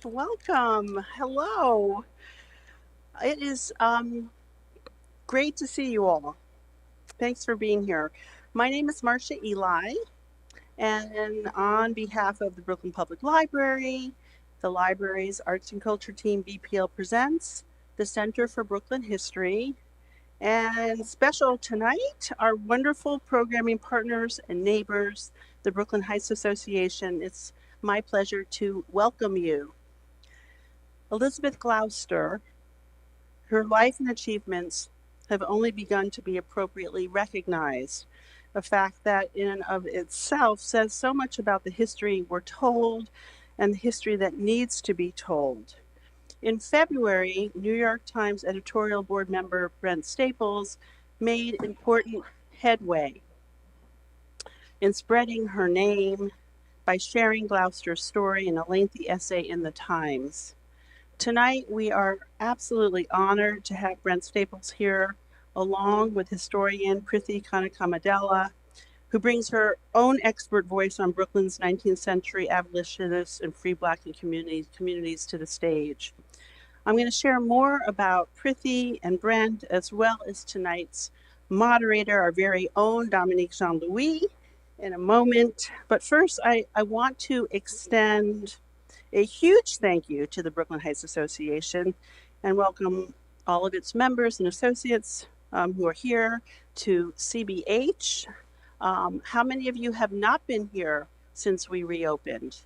Welcome. Hello. It is great to see you all. Thanks for being here. My name is Marcia Eli, and on behalf of the Brooklyn Public Library, the library's Arts and Culture team, BPL presents the Center for Brooklyn History. And special tonight, our wonderful programming partners and neighbors, the Brooklyn Heights Association. It's my pleasure to welcome you. Elizabeth Gloucester, her life and achievements have only begun to be appropriately recognized, a fact that in and of itself says so much about the history we're told and the history that needs to be told. In February, New York Times editorial board member Brent Staples made important headway in spreading her name by sharing Gloucester's story in a lengthy essay in the Times. Tonight, we are absolutely honored to have Brent Staples here, along with historian Prithi Kanakamedala, who brings her own expert voice on Brooklyn's 19th century abolitionists and free Black and communities to the stage. I'm going to share more about Prithi and Brent, as well as tonight's moderator, our very own Dominique Jean-Louis, in a moment. But first, I want to extend a huge thank you to the Brooklyn Heights Association and welcome all of its members and associates who are here to CBH. How many of you have not been here since we reopened?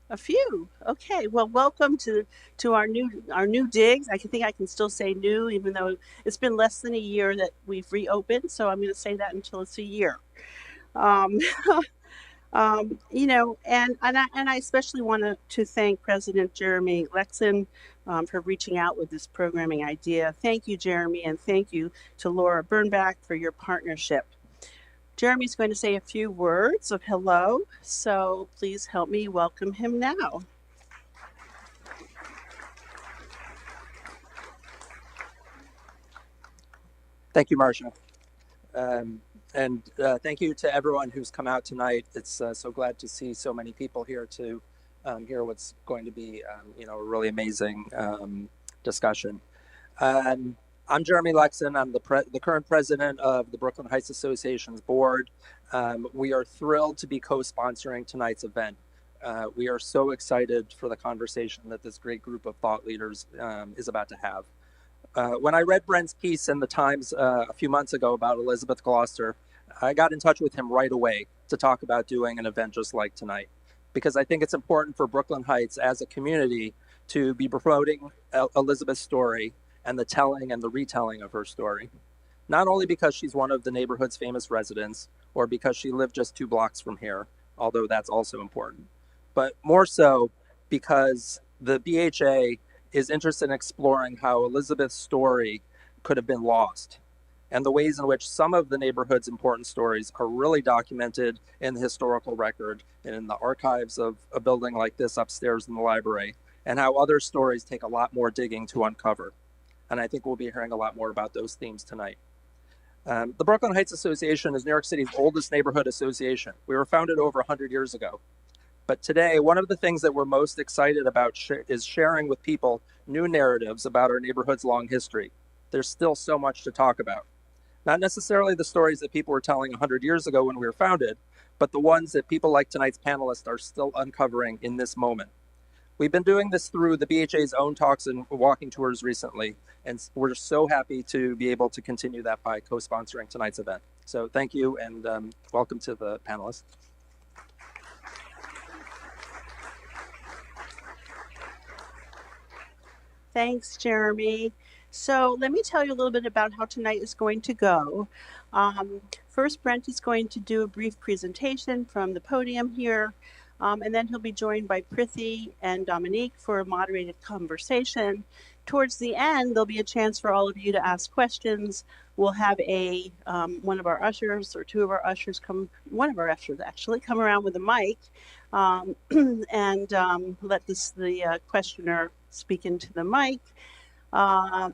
A few. Okay. Well, welcome to our new digs. I think I can still say new, even though it's been less than a year that we've reopened. So I'm going to say that until it's a year. And I especially want to thank President Jeremy Lexon for reaching out with this programming idea. Thank you, Jeremy, and thank you to Laura Bernbach for your partnership. Jeremy's going to say a few words of hello, so please help me welcome him now. Thank you, Marcia. And thank you to everyone who's come out tonight. It's so glad to see so many people here to hear what's going to be, a really amazing discussion. I'm Jeremy Lexon. I'm the current president of the Brooklyn Heights Association's board. We are thrilled to be co-sponsoring tonight's event. We are so excited for the conversation that this great group of thought leaders is about to have. When I read Brent's piece in the Times a few months ago about Elizabeth Gloucester, I got in touch with him right away to talk about doing an event just like tonight, because I think it's important for Brooklyn Heights as a community to be promoting Elizabeth's story and the telling and the retelling of her story, not only because she's one of the neighborhood's famous residents or because she lived just 2 blocks from here, although that's also important, but more so because the BHA is interested in exploring how Elizabeth's story could have been lost and the ways in which some of the neighborhood's important stories are really documented in the historical record and in the archives of a building like this upstairs in the library, and how other stories take a lot more digging to uncover. And I think we'll be hearing a lot more about those themes tonight. The Brooklyn Heights Association is New York City's oldest neighborhood association. We were founded over 100 years ago. But today, one of the things that we're most excited about is sharing with people new narratives about our neighborhood's long history. There's still so much to talk about. Not necessarily the stories that people were telling 100 years ago when we were founded, but the ones that people like tonight's panelists are still uncovering in this moment. We've been doing this through the BHA's own talks and walking tours recently, and we're so happy to be able to continue that by co-sponsoring tonight's event. So thank you, and welcome to the panelists. Thanks, Jeremy. So let me tell you a little bit about how tonight is going to go. First, Brent is going to do a brief presentation from the podium here, and then he'll be joined by Prithi and Dominique for a moderated conversation. Towards the end, there'll be a chance for all of you to ask questions. We'll have one of our ushers or two of our ushers one of our ushers actually come around with a mic and let the questioner speak into the mic. And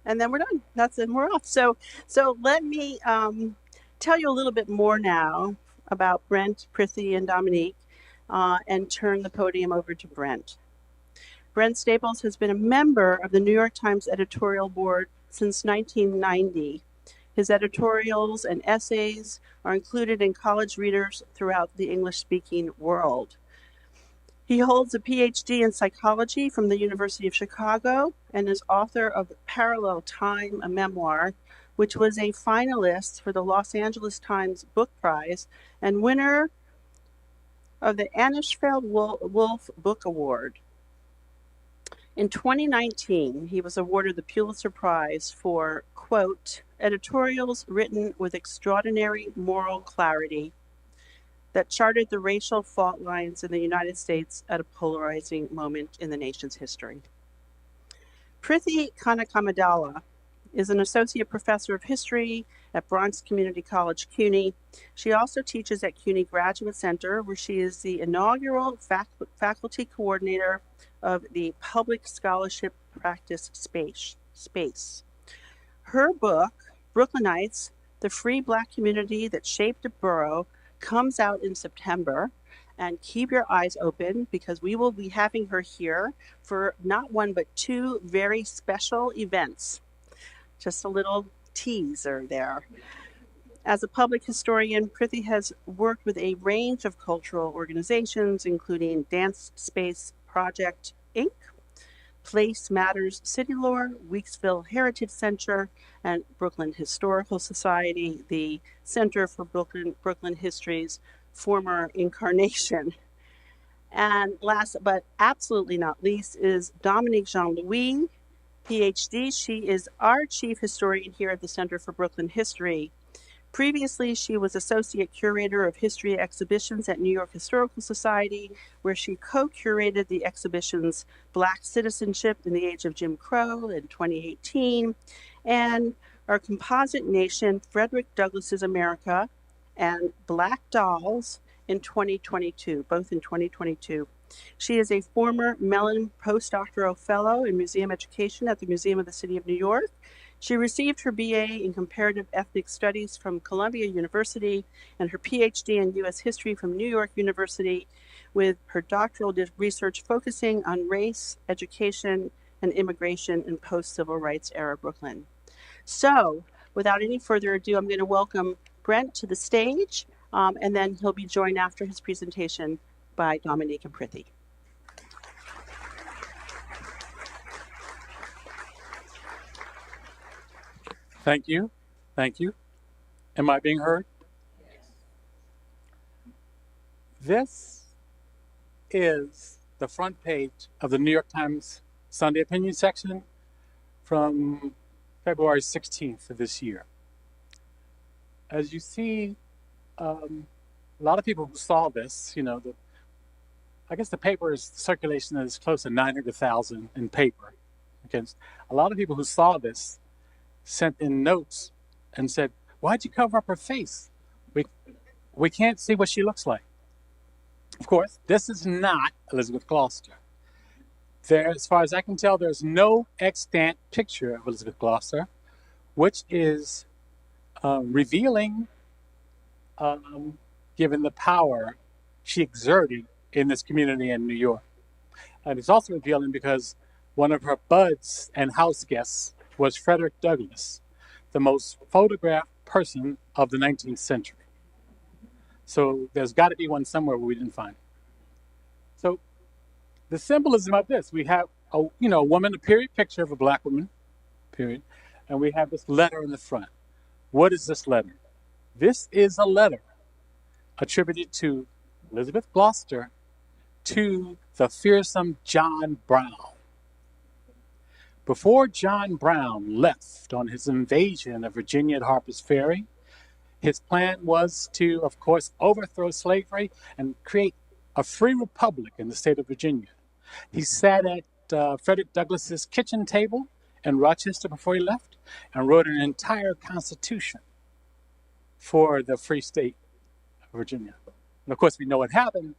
then we're done. That's it. We're off. So let me tell you a little bit more now about Brent, Prithi, and Dominique. and turn the podium over to Brent. Brent Staples has been a member of the New York Times editorial board since 1990. His editorials and essays are included in college readers throughout the English-speaking world. He holds a PhD in psychology from the University of Chicago and is author of Parallel Time, a memoir, which was a finalist for the Los Angeles Times Book Prize and winner of the Anishfeld Wolf Book Award. In 2019, he was awarded the Pulitzer Prize for, quote, editorials written with extraordinary moral clarity that charted the racial fault lines in the United States at a polarizing moment in the nation's history. Prithi Kanakamedala is an associate professor of history at Bronx Community College, CUNY. She also teaches at CUNY Graduate Center, where she is the inaugural faculty coordinator of the Public Scholarship Practice Space. Her book, Brooklynites, The Free Black Community That Shaped a Borough, comes out in September. And keep your eyes open because we will be having her here for not one but two very special events. Just a little teaser there. As a public historian, Prithi has worked with a range of cultural organizations, including Dance Space Project, Inc., Place Matters City Lore, Weeksville Heritage Center, and Brooklyn Historical Society, the Center for Brooklyn History's former incarnation. And last but absolutely not least is Dominique Jean-Louis, PhD. She is our chief historian here at the Center for Brooklyn History. Previously, she was associate curator of history exhibitions at New York Historical Society, where she co-curated the exhibitions Black Citizenship in the Age of Jim Crow in 2018, and Our Composite Nation, Frederick Douglass's America, and Black Dolls in 2022, both in 2022. She is a former Mellon postdoctoral fellow in museum education at the Museum of the City of New York. She received her BA in Comparative Ethnic Studies from Columbia University and her PhD in U.S. History from New York University, with her doctoral research focusing on race, education, and immigration in post-civil rights era Brooklyn. So, without any further ado, I'm going to welcome Brent to the stage, and then he'll be joined after his presentation by Dominique and Prithi. Thank you. Thank you. Am I being heard? Yes. This is the front page of the New York Times Sunday Opinion section from February 16th of this year. As you see, a lot of people who saw this, I guess the paper's circulation is close to 900,000 in paper. Against a lot of people who saw this sent in notes and said, "Why'd you cover up her face? We can't see what she looks like." Of course, this is not Elizabeth Gloucester. As far as I can tell, there's no extant picture of Elizabeth Gloucester, which is revealing, given the power she exerted in this community in New York. And it's also revealing because one of her buds and house guests was Frederick Douglass, the most photographed person of the 19th century. So there's got to be one somewhere where we didn't find it. So the symbolism of this, we have a woman, a period picture of a black woman, period, and we have this letter in the front. What is this letter? This is a letter attributed to Elizabeth Gloucester to the fearsome John Brown. Before John Brown left on his invasion of Virginia at Harper's Ferry, his plan was to, of course, overthrow slavery and create a free republic in the state of Virginia. He sat at Frederick Douglass's kitchen table in Rochester before he left and wrote an entire constitution for the free state of Virginia. And of course, we know what happened.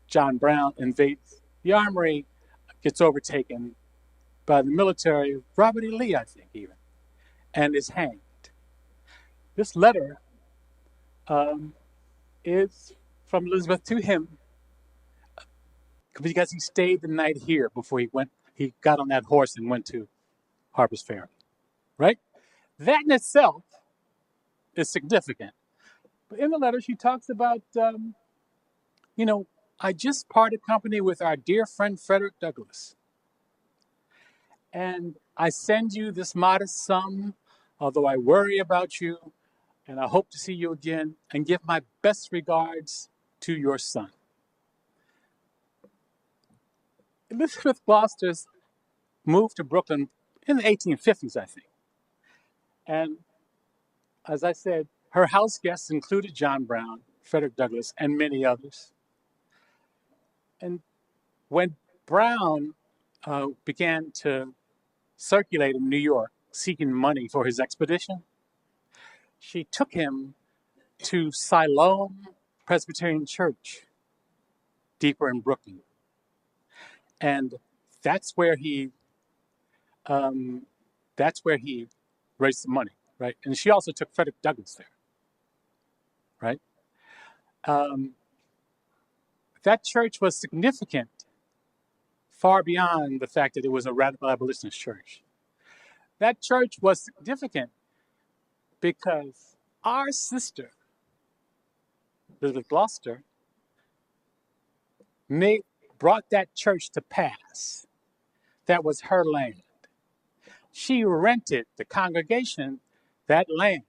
John Brown invades the armory, gets overtaken by the military, Robert E. Lee, I think, even, and is hanged. This letter is from Elizabeth to him because he stayed the night here before he got on that horse and went to Harper's Ferry, right? That in itself is significant. But in the letter, she talks about, I just parted company with our dear friend Frederick Douglass. And I send you this modest sum, although I worry about you, and I hope to see you again, and give my best regards to your son. Elizabeth Gloucester's moved to Brooklyn in the 1850s, I think. And as I said, her house guests included John Brown, Frederick Douglass, and many others. And when Brown began to circulate in New York seeking money for his expedition, she took him to Siloam Presbyterian Church, deeper in Brooklyn. And that's where he raised the money, right? And she also took Frederick Douglass there, right? That church was significant far beyond the fact that it was a radical abolitionist church. That church was significant because our sister, Elizabeth Gloucester, brought that church to pass. That was her land. She rented the congregation that land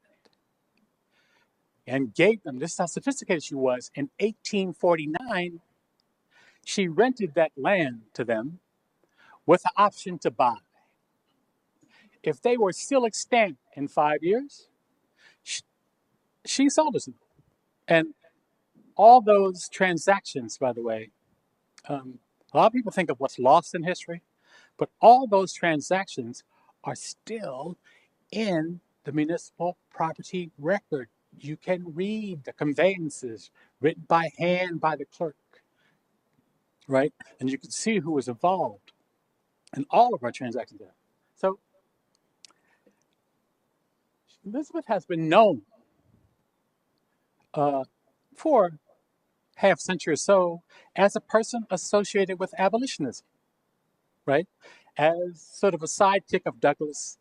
and gave them, this is how sophisticated she was, in 1849, she rented that land to them with the option to buy. If they were still extant in 5 years, she sold it to them. And all those transactions, by the way, a lot of people think of what's lost in history, but all those transactions are still in the municipal property record. You can read the conveyances written by hand by the clerk, right? And you can see who was involved in all of our transactions there. So Elizabeth has been known for half century or so as a person associated with abolitionism, right? As sort of a sidekick of Douglass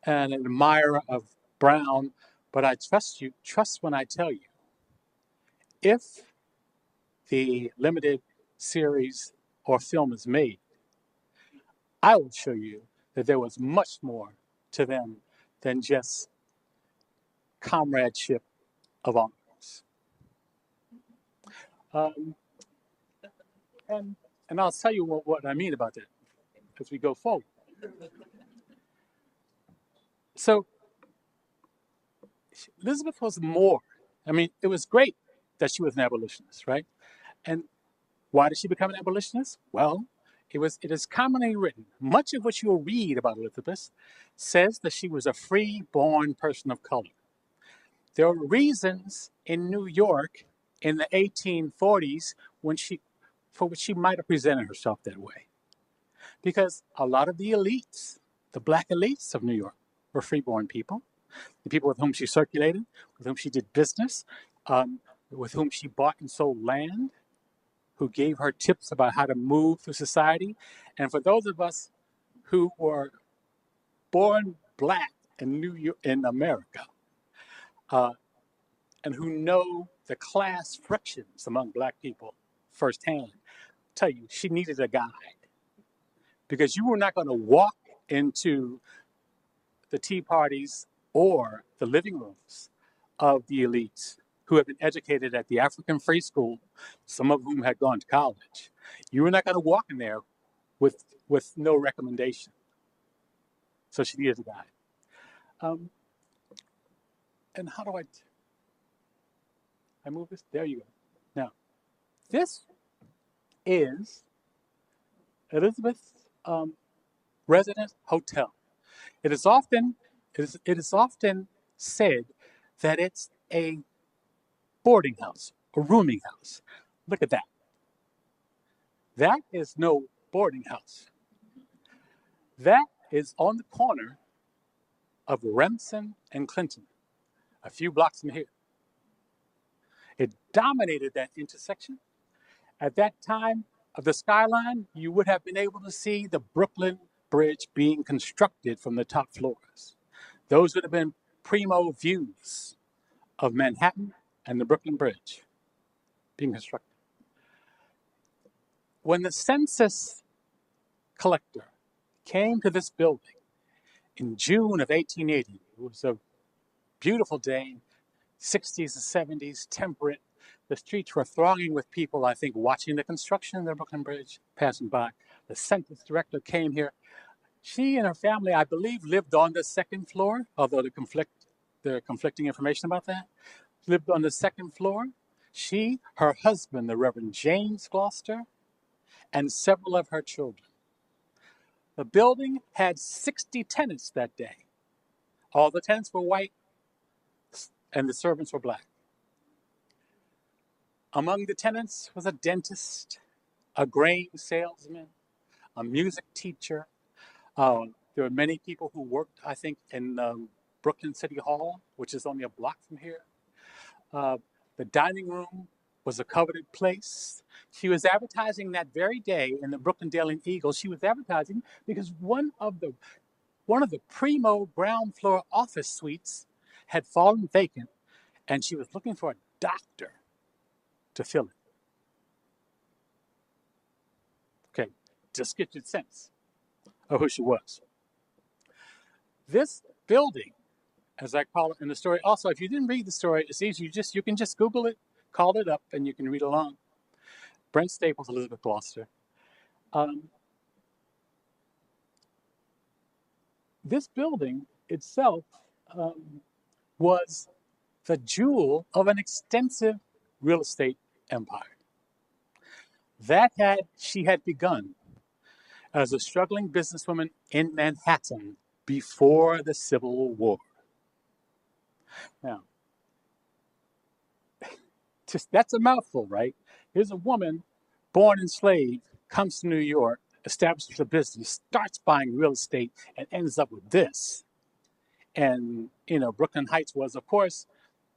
and an admirer of Brown. But I trust when I tell you, if the limited series or film is made, I will show you that there was much more to them than just comradeship of arms. And I'll tell you what I mean about that as we go forward. So Elizabeth was more. I mean, it was great that she was an abolitionist, right? And why did she become an abolitionist? Well, it is commonly written. Much of what you'll read about Elizabeth says that she was a free-born person of color. There are reasons in New York in the 1840s for which she might have presented herself that way. Because a lot of the elites, the black elites of New York, were free-born people. The people with whom she circulated, with whom she did business, with whom she bought and sold land, who gave her tips about how to move through society. And for those of us who were born black in in America, and who know the class frictions among black people firsthand, tell you she needed a guide, because you were not going to walk into the tea parties or the living rooms of the elites who had been educated at the African Free School, some of whom had gone to college. You were not going to walk in there with no recommendation. So she needed a guide. And how do I move this? There you go. Now, this is Elizabeth's residence hotel. It is often said that it's a boarding house, a rooming house. Look at that. That is no boarding house. That is on the corner of Remsen and Clinton, a few blocks from here. It dominated that intersection. At that time, of the skyline, you would have been able to see the Brooklyn Bridge being constructed from the top floors. Those would have been primo views of Manhattan and the Brooklyn Bridge being constructed. When the census collector came to this building in June of 1880, it was a beautiful day, 60s and 70s, temperate. The streets were thronging with people, I think, watching the construction of the Brooklyn Bridge, passing by. The census director came here. She and her family, I believe, lived on the second floor, although there are conflicting information about that. Lived on the second floor. She, her husband, the Reverend James Gloucester, and several of her children. The building had 60 tenants that day. All the tenants were white, and the servants were black. Among the tenants was a dentist, a grain salesman, a music teacher. There were many people who worked, I think, in Brooklyn City Hall, which is only a block from here. The dining room was a coveted place. She was advertising that very day in the Brooklyn Daily Eagle. She was advertising because one of the primo ground floor office suites had fallen vacant, and she was looking for a doctor to fill it. Okay, just get your sense of who she was. This building, as I call it in the story, also, if you didn't read the story, it's easy. You can just Google it, call it up, and you can read along. Brent Staples, Elizabeth Gloucester. This building itself was the jewel of an extensive real estate empire. She had begun as a struggling businesswoman in Manhattan before the Civil War. Now, that's a mouthful, right? Here's a woman born enslaved, comes to New York, establishes a business, starts buying real estate, and ends up with this. And, Brooklyn Heights was, of course,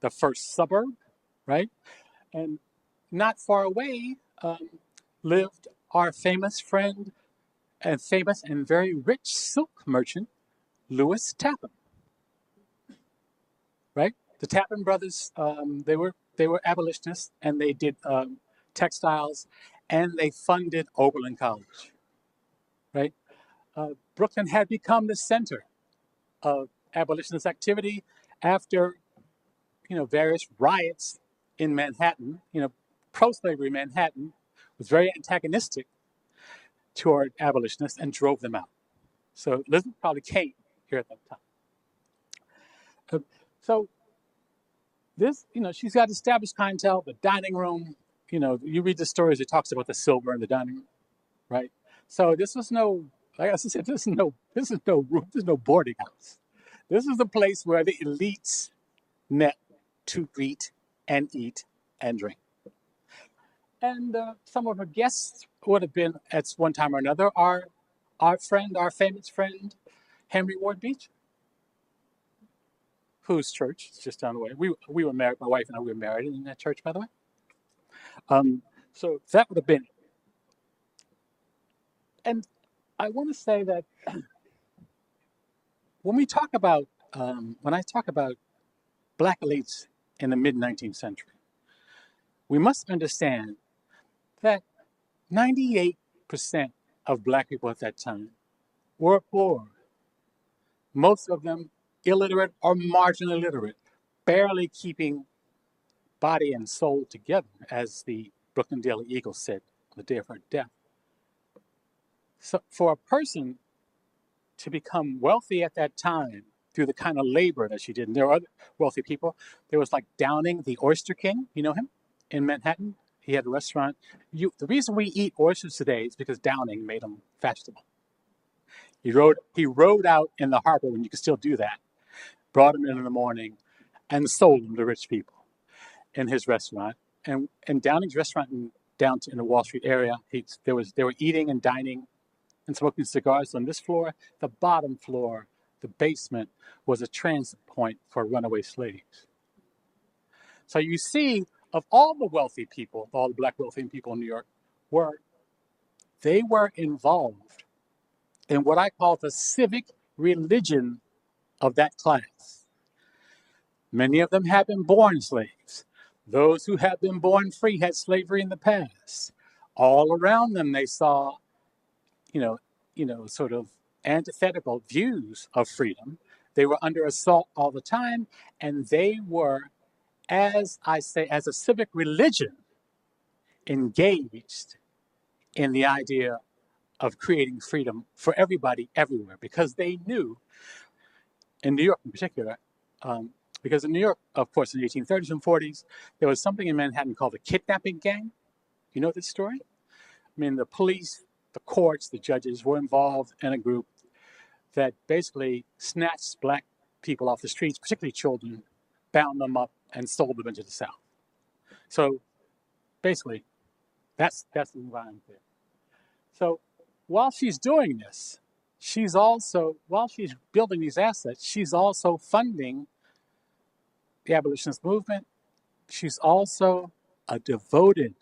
the first suburb, right? And not far away lived our famous friend and famous and very rich silk merchant, Louis Tappan, right? The Tappan brothers, they were abolitionists, and they did textiles, and they funded Oberlin College, right? Brooklyn had become the center of abolitionist activity after, various riots in Manhattan. Pro-slavery Manhattan was very antagonistic toward abolitionists and drove them out. So Elizabeth probably came here at that time. So this, she's got established clientele, the dining room. You read the stories, it talks about the silver in the dining room, right? So this was like I said, this is no boarding house. This is the place where the elites met to greet and eat and drink. And some of her guests would have been, at one time or another, our famous friend, Henry Ward Beecher, whose church is just down the way. We were married, my wife and I were married in that church, by the way. So that would have been it. And I want to say that when I talk about Black elites in the mid-19th century, we must understand that 98% of Black people at that time were poor. Most of them illiterate or marginally literate, barely keeping body and soul together, as the Brooklyn Daily Eagle said on the day of her death. So for a person to become wealthy at that time through the kind of labor that she did, and there were other wealthy people. There was like Downing, the Oyster King, you know him, in Manhattan. He had a restaurant. The reason we eat oysters today is because Downing made them fashionable. He rode out in the harbor when you could still do that, brought them in the morning, and sold them to rich people in his restaurant. And Downing's restaurant in the Wall Street area, they were eating and dining and smoking cigars on this floor. The bottom floor, the basement, was a transit point for runaway slaves. So you see, of all the wealthy people, all the Black wealthy people in New York were they were involved in what I call the civic religion of that class. Many of them had been born slaves. Those who had been born free had slavery in the past. All around them, they saw, sort of antithetical views of freedom. They were under assault all the time, and they were, as I say, as a civic religion, engaged in the idea of creating freedom for everybody everywhere, because they knew, in New York in particular, because in New York, of course, in the 1830s and 40s, there was something in Manhattan called the kidnapping gang. You know this story? I mean, the police, the courts, the judges were involved in a group that basically snatched black people off the streets, particularly children, bound them up, and sold them into the South. So basically, that's the environment there. So while she's doing this, while she's building these assets, she's also funding the abolitionist movement. She's also a devoted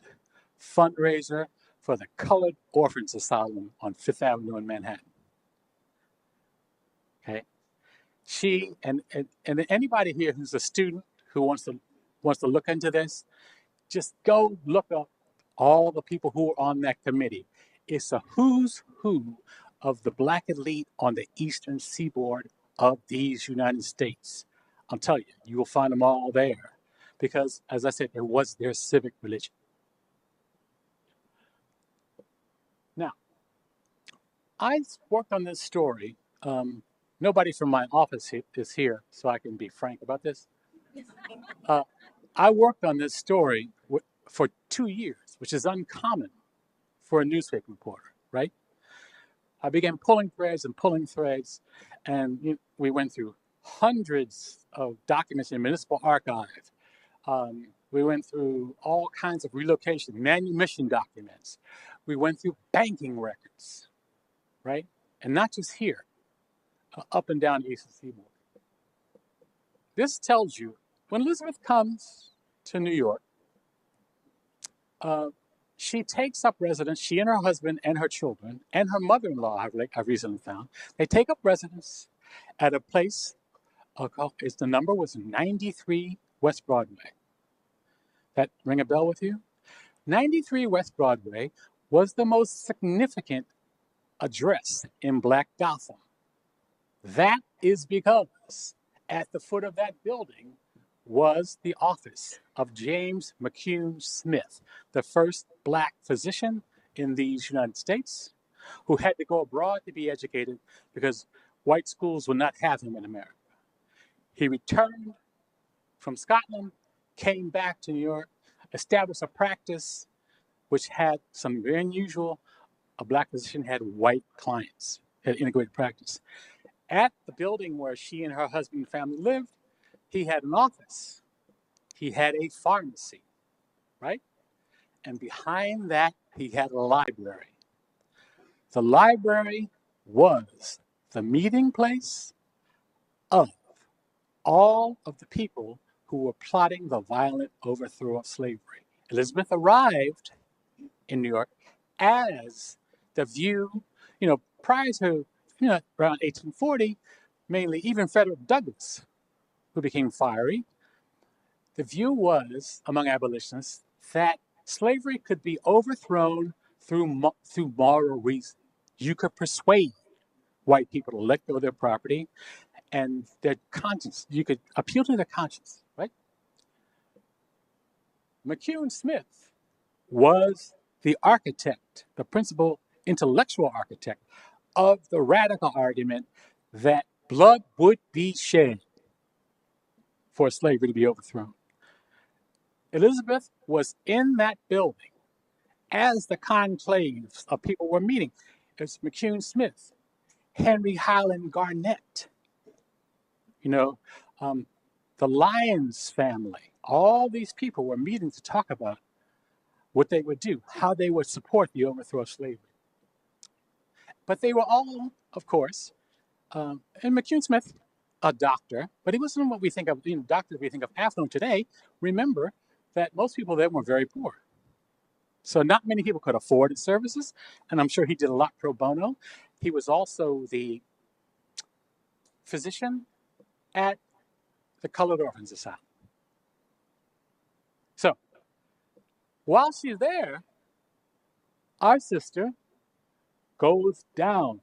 fundraiser for the Colored Orphans Asylum on Fifth Avenue in Manhattan. Okay, she and anybody here who's a student who wants to look into this, just go look up all the people who are on that committee. It's a who's who of the black elite on the eastern seaboard of these United States. I'll tell you, you will find them all there because, as I said, it was their civic religion. Now, I worked on this story. Nobody from my office is here, so I can be frank about this. I worked on this story for 2 years, which is uncommon for a newspaper reporter, right? I began pulling threads, and we went through hundreds of documents in municipal archive. We went through all kinds of relocation, manumission documents. We went through banking records, right? And not just here, up and down the Eastern Seaboard. This tells you, when Elizabeth comes to New York, she takes up residence, she and her husband and her children, and her mother-in-law, I've recently found, they take up residence at a place, the number was 93 West Broadway. That ring a bell with you? 93 West Broadway was the most significant address in Black Gotham. That is because at the foot of that building was the office of James McCune Smith, the first black physician in these United States, who had to go abroad to be educated because white schools would not have him in America. He returned from Scotland, came back to New York, established a practice which had something very unusual. A black physician had white clients, had integrated practice. At the building where she and her husband and family lived, he had an office. He had a pharmacy, right? And behind that, he had a library. The library was the meeting place of all of the people who were plotting the violent overthrow of slavery. Elizabeth arrived in New York as the view, prior to, around 1840, mainly even Frederick Douglass, who became fiery. The view was, among abolitionists, that slavery could be overthrown through moral reason. You could persuade white people to let go of their property and their conscience. You could appeal to their conscience, right? McCune Smith was the architect, the principal intellectual architect of the radical argument that blood would be shed for slavery to be overthrown. Elizabeth was in that building as the conclaves of people were meeting. It's McCune Smith, Henry Highland Garnett, the Lyons family. All these people were meeting to talk about what they would do, how they would support the overthrow of slavery. But they were all, of course, and McCune Smith, a doctor, but he wasn't what we think of, doctors we think of affluent today. Remember that most people there were very poor. So not many people could afford his services, and I'm sure he did a lot pro bono. He was also the physician at the Colored Orphans Asylum. So while she's there, our sister goes down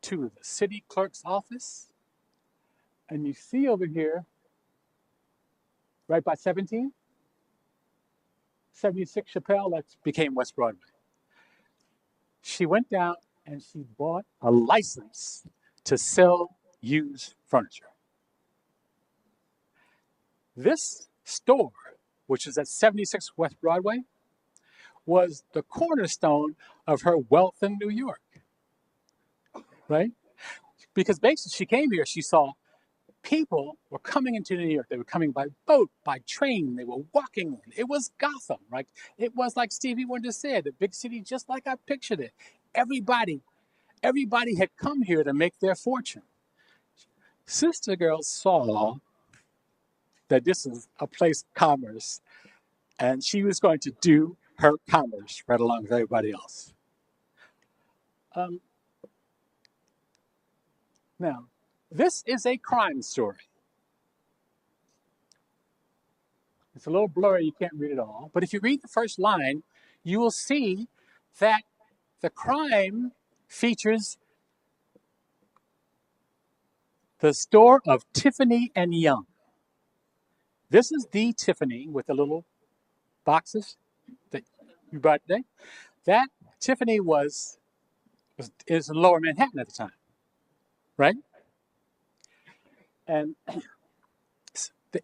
to the city clerk's office, and you see over here, right by 17, 76 Chappelle, that became West Broadway. She went down and she bought a license to sell used furniture. This store, which is at 76 West Broadway, was the cornerstone of her wealth in New York, right? Because basically she came here, she saw people were coming into New York. They were coming by boat, by train. They were walking in. It was Gotham, right? It was like Stevie Wonder said, a big city just like I pictured it. Everybody had come here to make their fortune. Sister Girl saw that this is a place of commerce, and she was going to do her commerce right along with everybody else. Now, this is a crime story. It's a little blurry, you can't read it all. But if you read the first line, you will see that the crime features the store of Tiffany and Young. This is the Tiffany with the little boxes that you brought today. That Tiffany is in Lower Manhattan at the time, right? And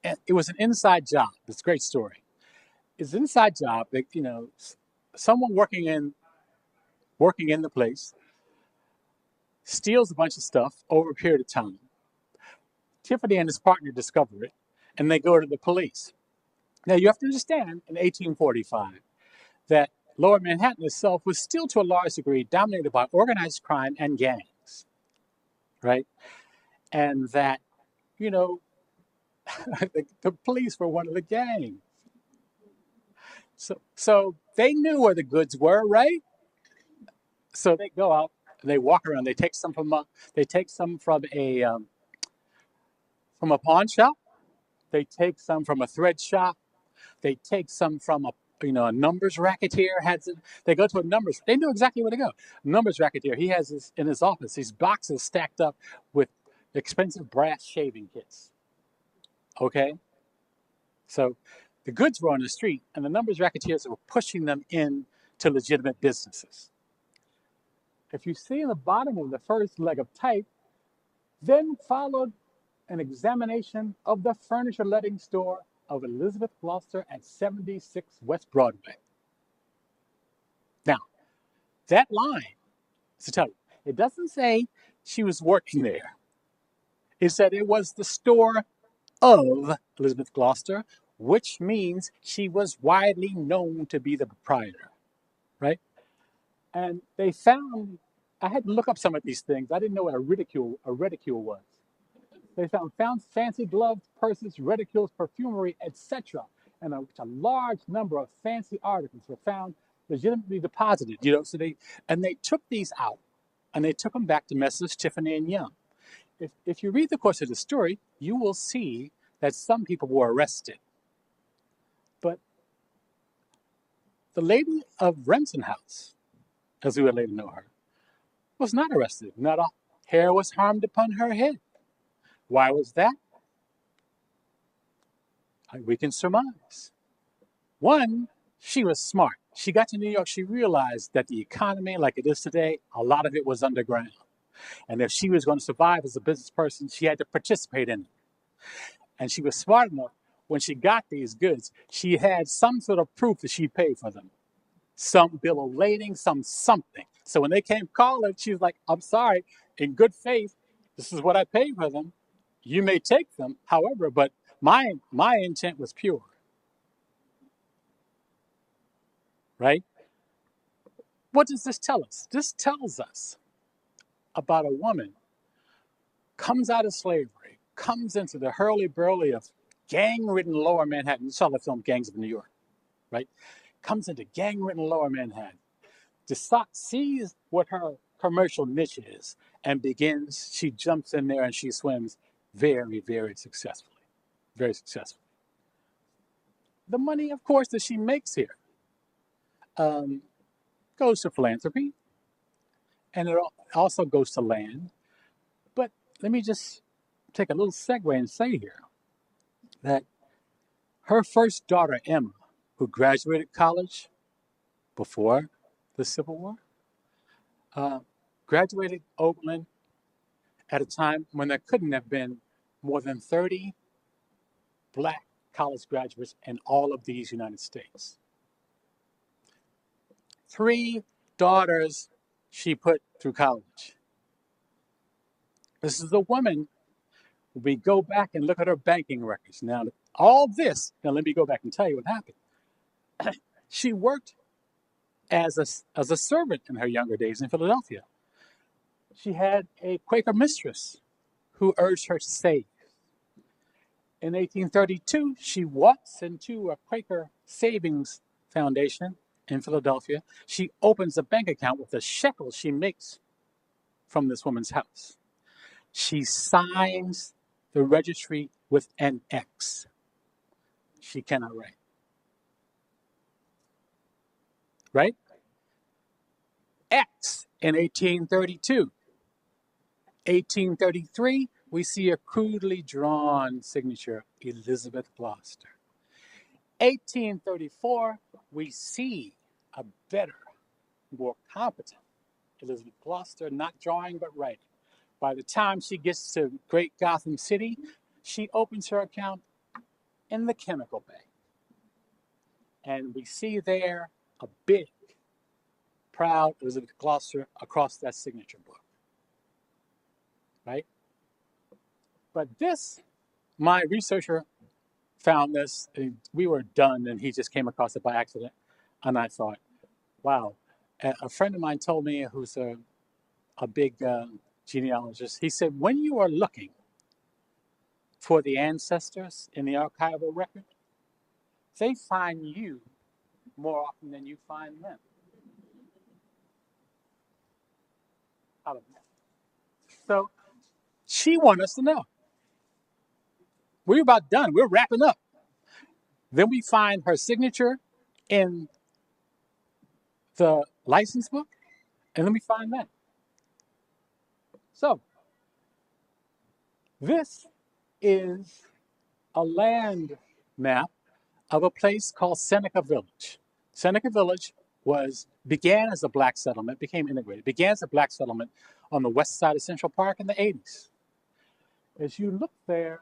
it was an inside job. It's a great story. It's an inside job that, someone working in the place steals a bunch of stuff over a period of time. Tiffany and his partner discover it, and they go to the police. Now, you have to understand, in 1845, that Lower Manhattan itself was still to a large degree dominated by organized crime and gangs, right? And that, the police were one of the gangs. So they knew where the goods were, right? So they go out, they walk around, they take some from a pawn shop, they take some from a thread shop, they take some from a numbers racketeer. They go to a numbers. They knew exactly where to go. Numbers racketeer. He has in his office these boxes stacked up with expensive brass shaving kits. Okay, so the goods were on the street, and the numbers racketeers were pushing them into legitimate businesses. If you see in the bottom of the first leg of type, then followed an examination of the furniture letting store of Elizabeth Gloucester at 76 West Broadway. Now, that line is to tell you, it doesn't say she was working there. It said it was the store of Elizabeth Gloucester, which means she was widely known to be the proprietor, right? And they found, I had to look up some of these things. I didn't know what a reticule was. They found fancy gloves, purses, reticules, perfumery, etc. And a large number of fancy articles were found legitimately deposited, so they took these out and they took them back to Messrs. Tiffany and Young. If you read the course of the story, you will see that some people were arrested. But the lady of Remsen House, as we would later know her, was not arrested. Not a hair was harmed upon her head. Why was that? We can surmise. One, she was smart. She got to New York, she realized that the economy, like it is today, a lot of it was underground. And if she was going to survive as a business person, she had to participate in it. And she was smart enough, when she got these goods, she had some sort of proof that she paid for them. Some bill of lading, something. So when they came calling, she was like, I'm sorry, in good faith, this is what I paid for them. You may take them, however, but my intent was pure. Right? What does this tell us? This tells us about a woman comes out of slavery, comes into the hurly-burly of gang-ridden Lower Manhattan. You saw the film Gangs of New York, right? comes into gang-ridden Lower Manhattan, sees what her commercial niche is, and she jumps in there and she swims very, very successfully. Very successfully. The money, of course, that she makes here goes to philanthropy, and it also goes to land. But let me just take a little segue and say here that her first daughter, Emma, who graduated college before the Civil War, graduated Oakland at a time when there couldn't have been more than 30 black college graduates in all of these United States. 3 daughters she put through college. This is a woman. We go back and look at her banking records. Now, let me go back and tell you what happened. She worked as a servant in her younger days in Philadelphia. She had a Quaker mistress who urged her to save. In 1832, she walks into a Quaker savings foundation in Philadelphia. She opens a bank account with the shekel she makes from this woman's house. She signs the registry with an X. She cannot write. Right? X in 1832. 1833, we see a crudely drawn signature, Elizabeth Gloucester. 1834, we see a better, more competent Elizabeth Gloucester, not drawing but writing. By the time she gets to Great Gotham City, she opens her account in the Chemical Bay. And we see there a big, proud Elizabeth Gloucester across that signature book. Right? But my researcher found this, and we were done, and he just came across it by accident. And I thought, wow. A friend of mine told me, who's a big genealogist, he said, when you are looking for the ancestors in the archival record, they find you more often than you find them. I don't know. So she wanted us to know. We're about done. We're wrapping up. Then we find her signature in the license book, and then we find that. So this is a land map of a place called Seneca Village. Seneca Village began as a black settlement, became integrated, began as a black settlement on the west side of Central Park in the 80s. As you look there,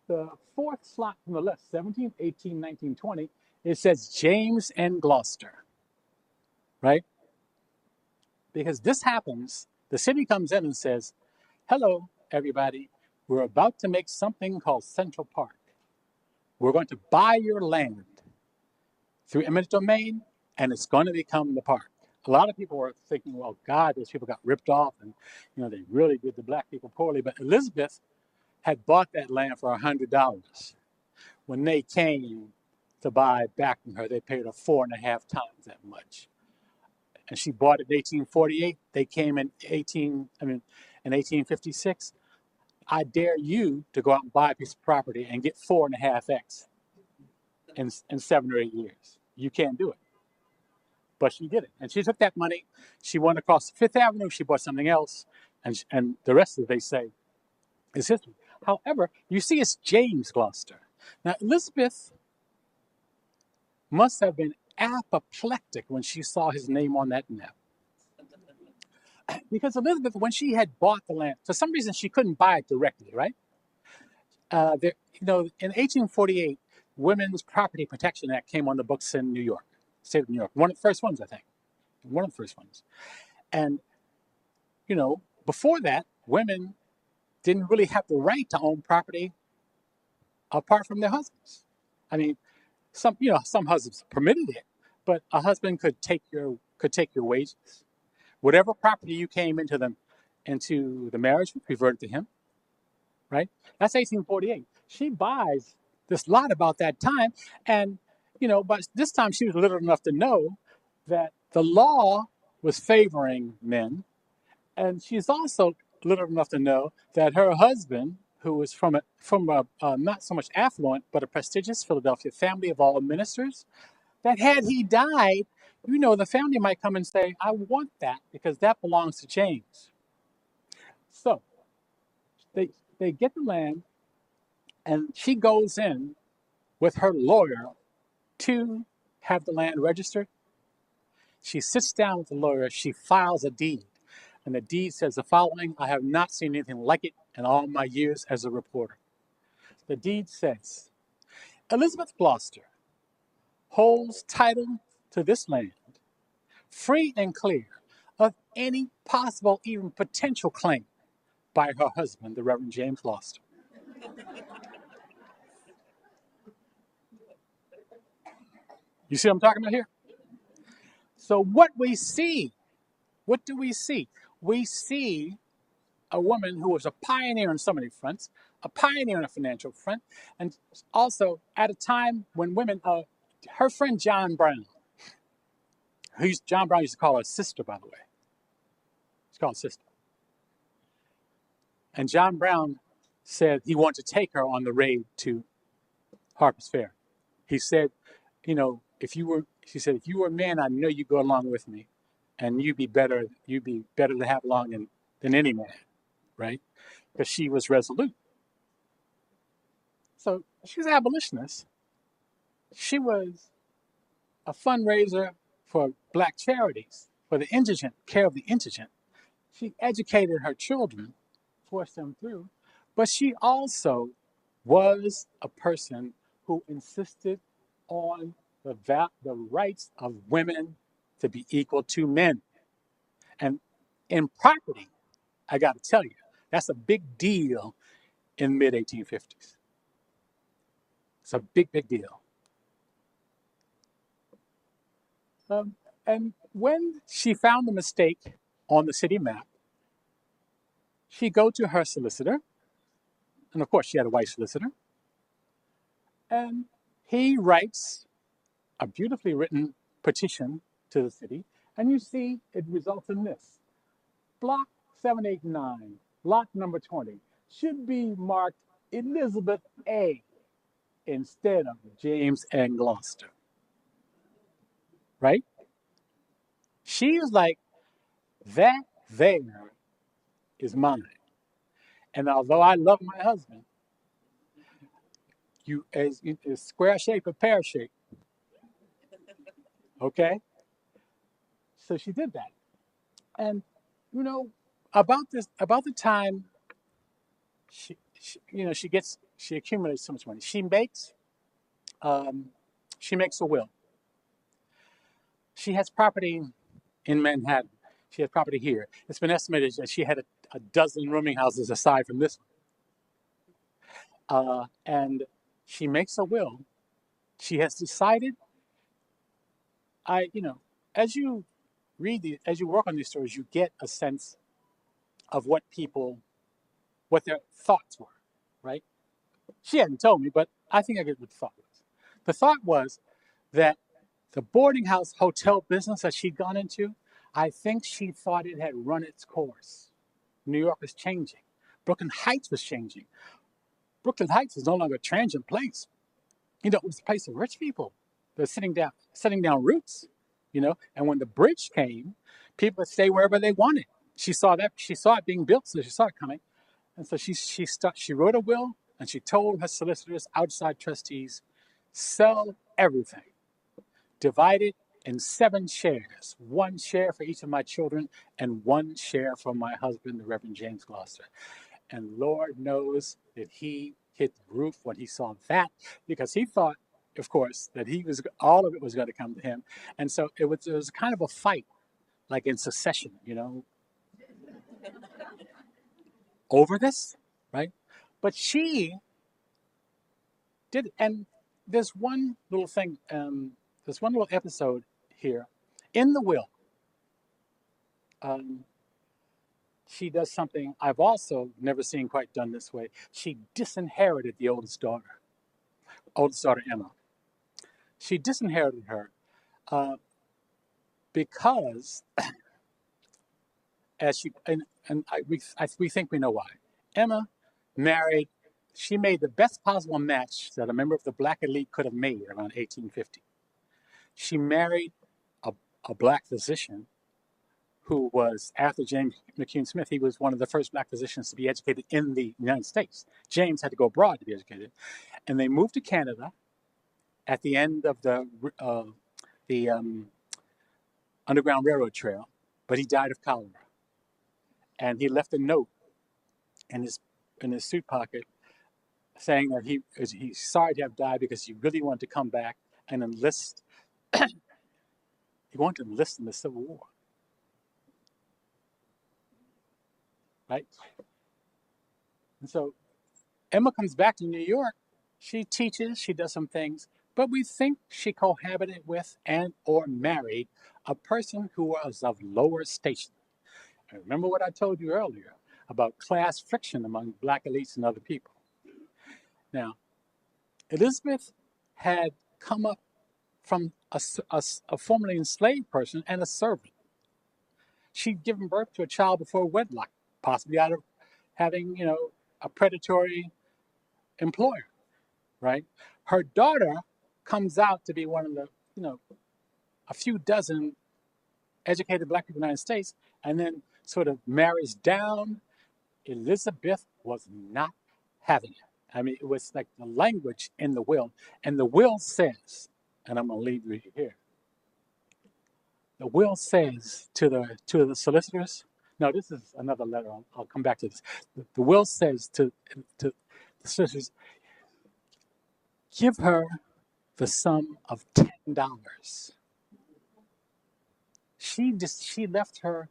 the fourth slot from the left, 17th, 18th, 19th, 20th, it says James and Gloucester, right? Because this happens, the city comes in and says, hello, everybody, we're about to make something called Central Park. We're going to buy your land through eminent domain, and it's going to become the park. A lot of people were thinking, well, God, those people got ripped off, and they really did the black people poorly. But Elizabeth had bought that land for $100. When they came to buy back from her, they paid her 4.5 times that much. And she bought it in 1848. They came in 1856. I dare you to go out and buy a piece of property and get 4.5x in 7 or 8 years. You can't do it. But she did it. And she took that money. She went across Fifth Avenue. She bought something else. And the rest of it, they say, is history. However, you see it's James Gloucester. Now, Elizabeth must have been apoplectic when she saw his name on that map. Because Elizabeth, when she had bought the land, for some reason she couldn't buy it directly, right? In 1848, Women's Property Protection Act came on the books in New York, state of New York. One of the first ones, I think. One of the first ones. And, before that, women didn't really have the right to own property apart from their husbands. I mean, some husbands permitted it, but a husband could take your wages. Whatever property you came into the marriage with, reverted to him, right? That's 1848. She buys this lot about that time, and but this time she was literate enough to know that the law was favoring men, and she's also literate enough to know that her husband, who was from a not so much affluent but a prestigious Philadelphia family of all ministers, that had he died, the family might come and say, "I want that because that belongs to James." So they get the land, and she goes in with her lawyer to have the land registered. She sits down with the lawyer, she files a deed, and the deed says the following. I have not seen anything like it in all my years as a reporter. The deed says, Elizabeth Gloucester holds title to this land, free and clear of any possible, even potential claim by her husband, the Reverend James Gloucester. You see what I'm talking about here? So what do we see? We see a woman who was a pioneer on so many fronts, a pioneer on a financial front, and also at a time when women, her friend John Brown, John Brown used to call her sister, by the way. He's called sister. And John Brown said he wanted to take her on the raid to Harper's Ferry. He said, if you were a man, I know you'd go along with me, and you'd be better to have along than any man, right? Because she was resolute. So she was an abolitionist. She was a fundraiser for black charities, for the indigent, care of the indigent. She educated her children, forced them through, but she also was a person who insisted on the rights of women to be equal to men. And in property, I got to tell you, that's a big deal in the mid-1850s. It's a big, big deal. And when she found the mistake on the city map, she go to her solicitor, and of course she had a white solicitor, and he writes a beautifully written petition to the city, and you see it results in this. Block 789, lot number 20, should be marked Elizabeth A. instead of James and Gloucester. Right? She was like, that there is mine. And although I love my husband, as square shape or pear shape. Okay? So she did that. And about the time she accumulates so much money. She makes a will. She has property in Manhattan. She has property here. It's been estimated that she had a dozen rooming houses aside from this one. And she makes a will. She has decided. As you as you work on these stories, you get a sense of what their thoughts were, right? She hadn't told me, but I think I get what the thought was. The thought was that the boarding house hotel business that she'd gone into, I think she thought it had run its course. New York was changing. Brooklyn Heights was changing. Brooklyn Heights is no longer a transient place. It was a place of rich people. They're setting down roots, and when the bridge came, people would stay wherever they wanted. She saw it being built, so she saw it coming. And so she wrote a will, and she told her solicitors, outside trustees, sell everything. Divide it in 7 shares, 1 share for each of my children and 1 share for my husband, the Reverend James Gloucester. And Lord knows that he hit the roof when he saw that, because he thought, of course, that all of it was going to come to him. And so it was kind of a fight, like in Secession, over this, right? But she did, and there's one little thing, there's one little episode here. In the will, she does something I've also never seen quite done this way. She disinherited the oldest daughter, Emma. she disinherited her because, as she we think we know why. Emma married. She made the best possible match that a member of the black elite could have made around 1850. She married a black physician who was, after James McCune Smith, he was one of the first black physicians to be educated in the United States. James had to go abroad to be educated. And they moved to Canada at the end of the Underground Railroad Trail, but he died of cholera. And he left a note in his suit pocket saying that he's sorry to have died because he really wanted to come back and enlist. He wanted to enlist in the Civil War. Right? And so Emma comes back to New York. She teaches, she does some things, but we think she cohabited with and or married a person who was of lower station. And remember what I told you earlier about class friction among black elites and other people. Now, Elizabeth had come up from a formerly enslaved person and a servant. She'd given birth to a child before wedlock, possibly out of having, a predatory employer, right? Her daughter comes out to be one of the, a few dozen educated black people in the United States, and then sort of marries down. Elizabeth was not having it. I mean, it was like the language in the will. And the will says, and I'm going to leave you here. The will says to the solicitors, no, this is another letter. I'll come back to this. The will says to the solicitors, give her the sum of $10. She left her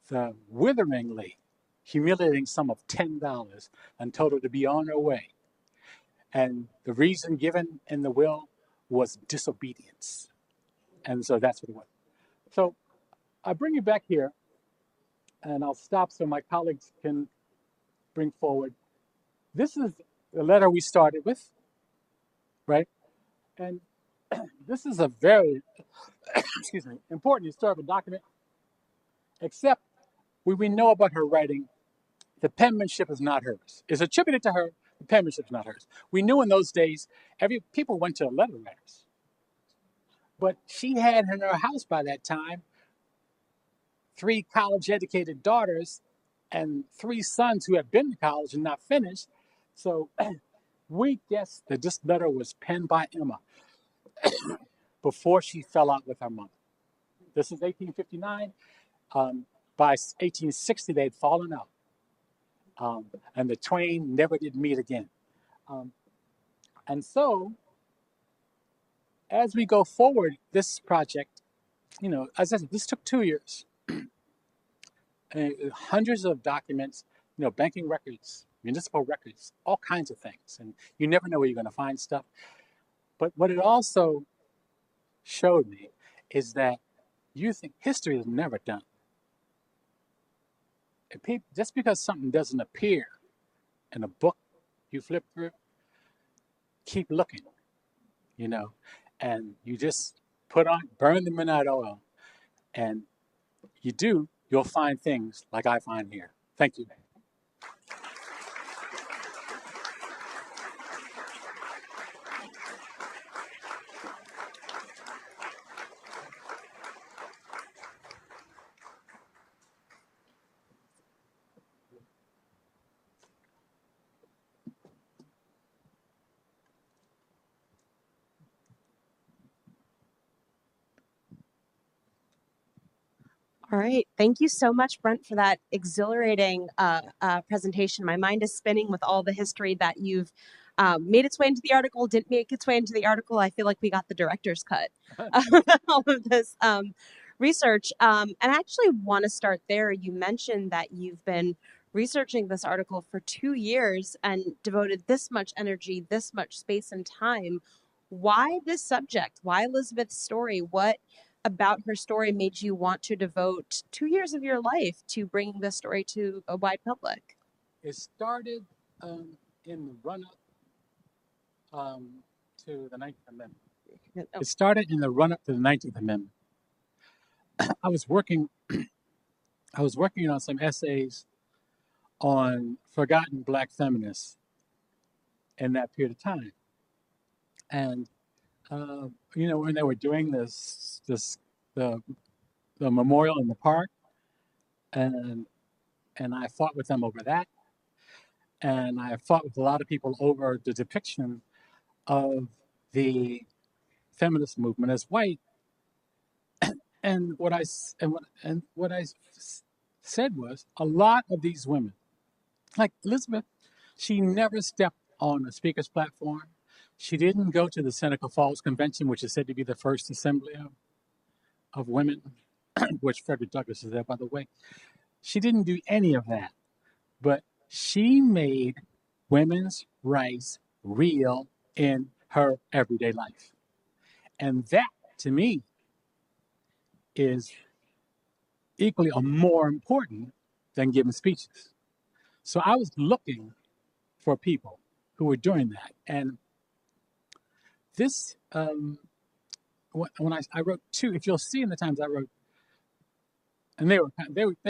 the witheringly humiliating sum of $10 and told her to be on her way. And the reason given in the will was disobedience. And so that's what it was. So I bring you back here, and I'll stop so my colleagues can bring forward. This is the letter we started with, right? And this is a very, excuse me, important historical document, except we know about her writing, the penmanship is not hers. It's attributed to her, the penmanship is not hers. We knew in those days, people went to letter writers. But she had in her house by that time 3 college-educated daughters and 3 sons who had been to college and not finished. So we guess that this letter was penned by Emma before she fell out with her mother. This is 1859. By 1860, they'd fallen out. And the twain never did meet again. And so, as we go forward, this project, as I said, this took 2 years. Hundreds of documents, banking records, municipal records, all kinds of things. And you never know where you're going to find stuff. But what it also showed me is that you think history is never done. Just because something doesn't appear in a book you flip through, keep looking, and you just burn the midnight oil, and you'll find things like I find here. Thank you. All right. Thank you so much, Brent, for that exhilarating presentation. My mind is spinning with all the history that you've made its way into the article, didn't make its way into the article. I feel like we got the director's cut all of this research. And I actually want to start there. You mentioned that you've been researching this article for 2 years and devoted this much energy, this much space and time. Why this subject? Why Elizabeth's story? What about her story made you want to devote 2 years of your life to bringing this story to a wide public? It started in the run-up to the 19th Amendment. Oh. It started in the run-up to the 19th Amendment. I was working on some essays on forgotten Black feminists in that period of time, and when they were doing the memorial in the park, and I fought with them over that, and I fought with a lot of people over the depiction of the feminist movement as white. And what I said was, a lot of these women, like Elizabeth, she never stepped on a speaker's platform. She didn't go to the Seneca Falls Convention, which is said to be the first assembly of women, which Frederick Douglass is there, by the way. She didn't do any of that, but she made women's rights real in her everyday life. And that, to me, is equally or more important than giving speeches. So I was looking for people who were doing that. And this, when I wrote two, if you'll see in the times I wrote, and they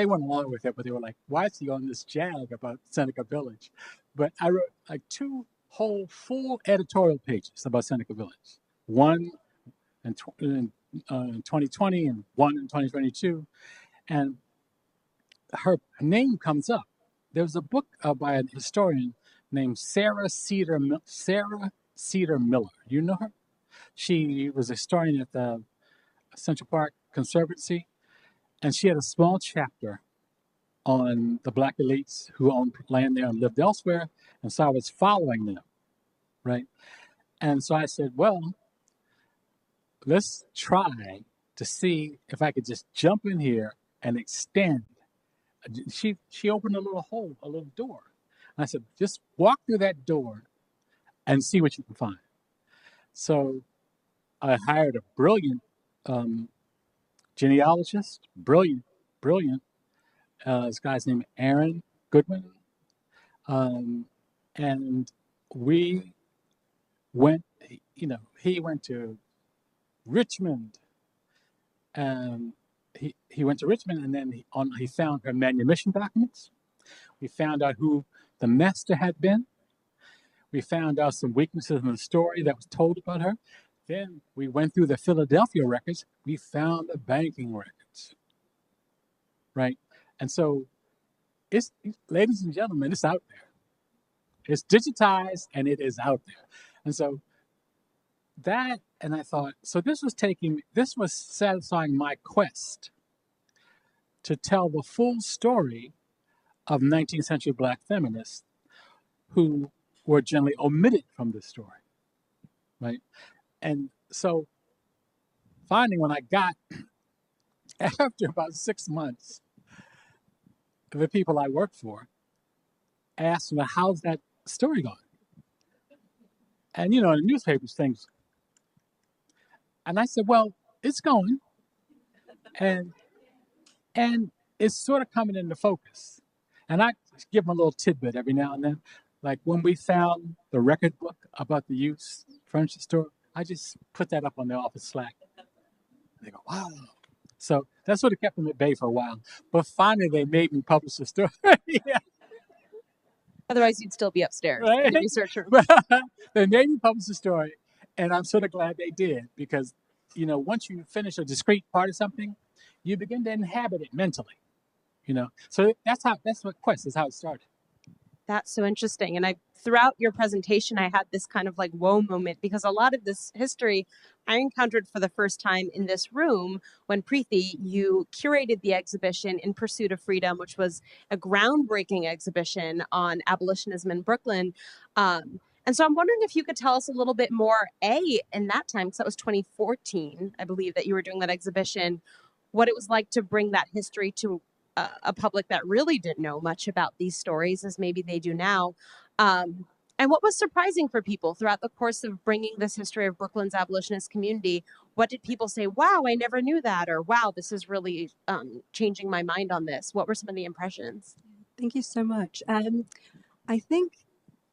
went along with it, but they were like, why is he on this jag about Seneca Village? But I wrote like two whole full editorial pages about Seneca Village. One in 2020 and one in 2022. And her name comes up. There was a book by a historian named Sarah Cedar Miller. You know her? She was a historian at the Central Park Conservancy, and she had a small chapter on the Black elites who owned land there and lived elsewhere, and so I was following them, right? And so I said, well, let's try to see if I could just jump in here and extend. She opened a little hole, a little door. And I said, just walk through that door and see what you can find. So I hired a brilliant genealogist, brilliant. This guy's named Aaron Goodwin. And we went, he went to Richmond. He went to Richmond, and then he found her manumission documents. We found out who the master had been. We found out some weaknesses in the story that was told about her. Then we went through the Philadelphia records. We found the banking records, right? And so, ladies and gentlemen, it's out there. It's digitized, and it is out there. And so that, and I thought, so this was satisfying my quest to tell the full story of 19th century Black feminists who were generally omitted from this story, right? And so finally, when I got, after about 6 months, the people I worked for asked me, how's that story going? And, in the newspapers, things. And I said, well, it's going. And it's sort of coming into focus. And I give them a little tidbit every now and then. Like when we found the record book about the used furniture store, I just put that up on the office Slack. And they go, wow. So that sort of kept them at bay for a while. But finally, they made me publish the story. Yeah. Otherwise, you'd still be upstairs Right? in the research room. They made me publish the story. And I'm sort of glad they did because, once you finish a discrete part of something, you begin to inhabit it mentally, So that's what Quest is how it started. That's so interesting. And throughout your presentation, I had this kind of like whoa moment because a lot of this history I encountered for the first time in this room when Prithi, you curated the exhibition In Pursuit of Freedom, which was a groundbreaking exhibition on abolitionism in Brooklyn. And so I'm wondering if you could tell us a little bit more, in that time, because that was 2014, I believe, that you were doing that exhibition, what it was like to bring that history to a public that really didn't know much about these stories as maybe they do now. And what was surprising for people throughout the course of bringing this history of Brooklyn's abolitionist community? What did people say, wow, I never knew that? Or wow, this is really changing my mind on this. What were some of the impressions? Thank you so much. I think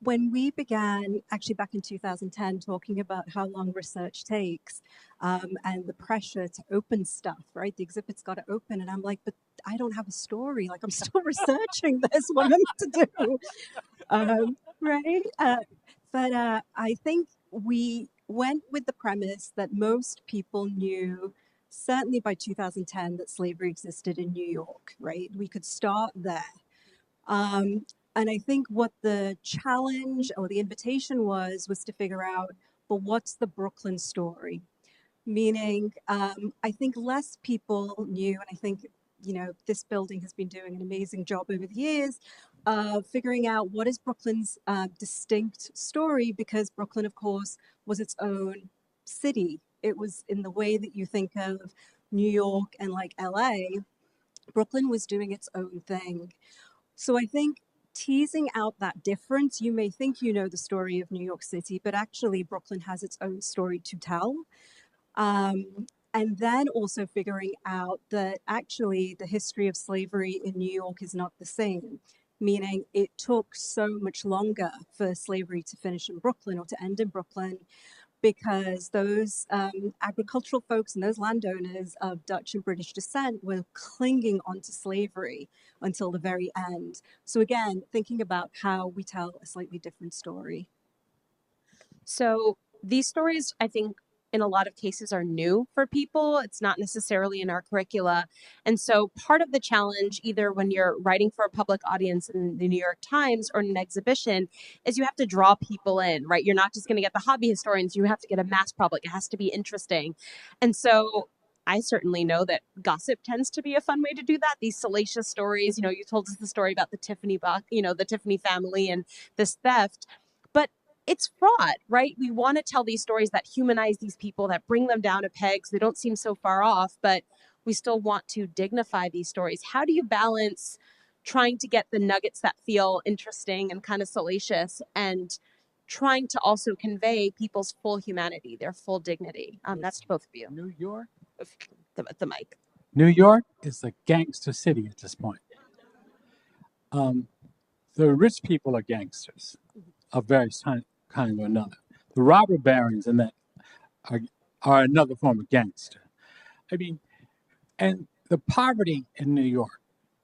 when we began, actually back in 2010, talking about how long research takes and the pressure to open stuff, right? The exhibit's got to open. And I'm like, but I don't have a story. Like, I'm still researching this. What am I to do? Right? But I think we went with the premise that most people knew, certainly by 2010, that slavery existed in New York, right? We could start there. And I think what the challenge or the invitation was to figure out, but what's the Brooklyn story? Meaning, I think less people knew, and I think, you know, this building has been doing an amazing job over the years of figuring out what is Brooklyn's distinct story, because Brooklyn, of course, was its own city. It was in the way that you think of New York and like LA, Brooklyn was doing its own thing. So I think teasing out that difference, you may think you know the story of New York City, but actually Brooklyn has its own story to tell. And then also figuring out that actually the history of slavery in New York is not the same, meaning it took so much longer for slavery to finish in Brooklyn or to end in Brooklyn, because those agricultural folks and those landowners of Dutch and British descent were clinging onto slavery until the very end. So again, thinking about how we tell a slightly different story. So these stories, I think, in a lot of cases are new for people. It's not necessarily in our curricula. And so part of the challenge, either when you're writing for a public audience in the New York Times or in an exhibition, is you have to draw people in, right? You're not just going to get the hobby historians, you have to get a mass public. It has to be interesting. And so I certainly know that gossip tends to be a fun way to do that. These salacious stories, you know, you told us the story about the Tiffany box, you know, the Tiffany family and this theft, but it's fraught, right? We want to tell these stories that humanize these people, that bring them down a peg so they don't seem so far off, but we still want to dignify these stories. How do you balance trying to get the nuggets that feel interesting and kind of salacious and trying to also convey people's full humanity, their full dignity? That's to both of you. New York? The mic. New York is a gangster city at this point. The rich people are gangsters of various kind or another. The robber barons and that are another form of gangster. I mean, and the poverty in New York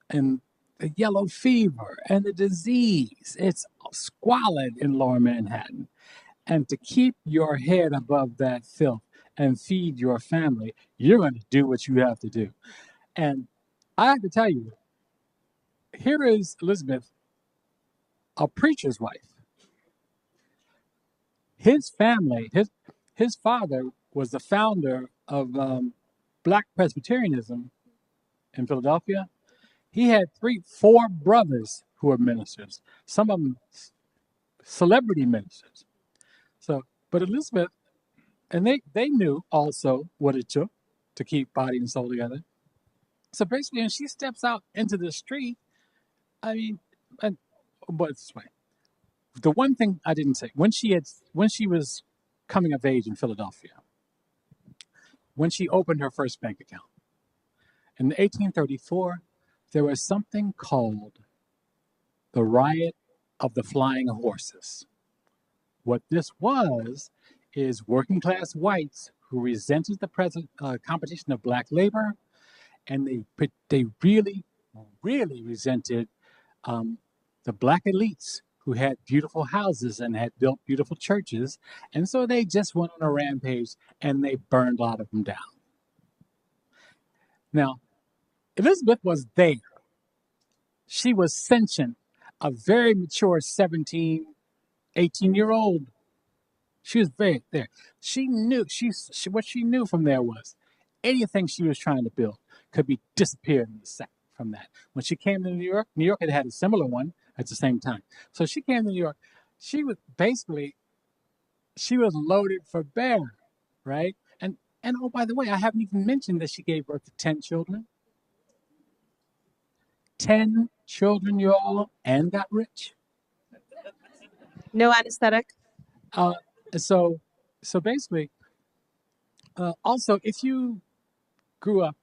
and the yellow fever and the disease, it's squalid in lower Manhattan. And to keep your head above that filth and feed your family, you're going to do what you have to do. And I have to tell you, here is Elizabeth, a preacher's wife. His family, his father was the founder of Black Presbyterianism in Philadelphia. He had 4 brothers who were ministers, some of them celebrity ministers. So, but Elizabeth, and they knew also what it took to keep body and soul together. So basically, when she steps out into the street, I mean, but this way. The one thing I didn't say, when she was coming of age in Philadelphia, when she opened her first bank account, in 1834, there was something called the Riot of the Flying Horses. What this was is working class whites who resented the present competition of black labor, and they really, really resented the black elites who had beautiful houses and had built beautiful churches. And so they just went on a rampage and they burned a lot of them down. Now, Elizabeth was there. She was sentient, a very mature 17, 18-year-old. She was very there. She knew, what she knew from there was anything she was trying to build could be disappeared in a second from that. When she came to New York had a similar one at the same time. So she came to New York. She was loaded for bear, right? And oh, by the way, I haven't even mentioned that she gave birth to 10 children. 10 children, y'all, and got rich. No anesthetic. So basically, also, if you grew up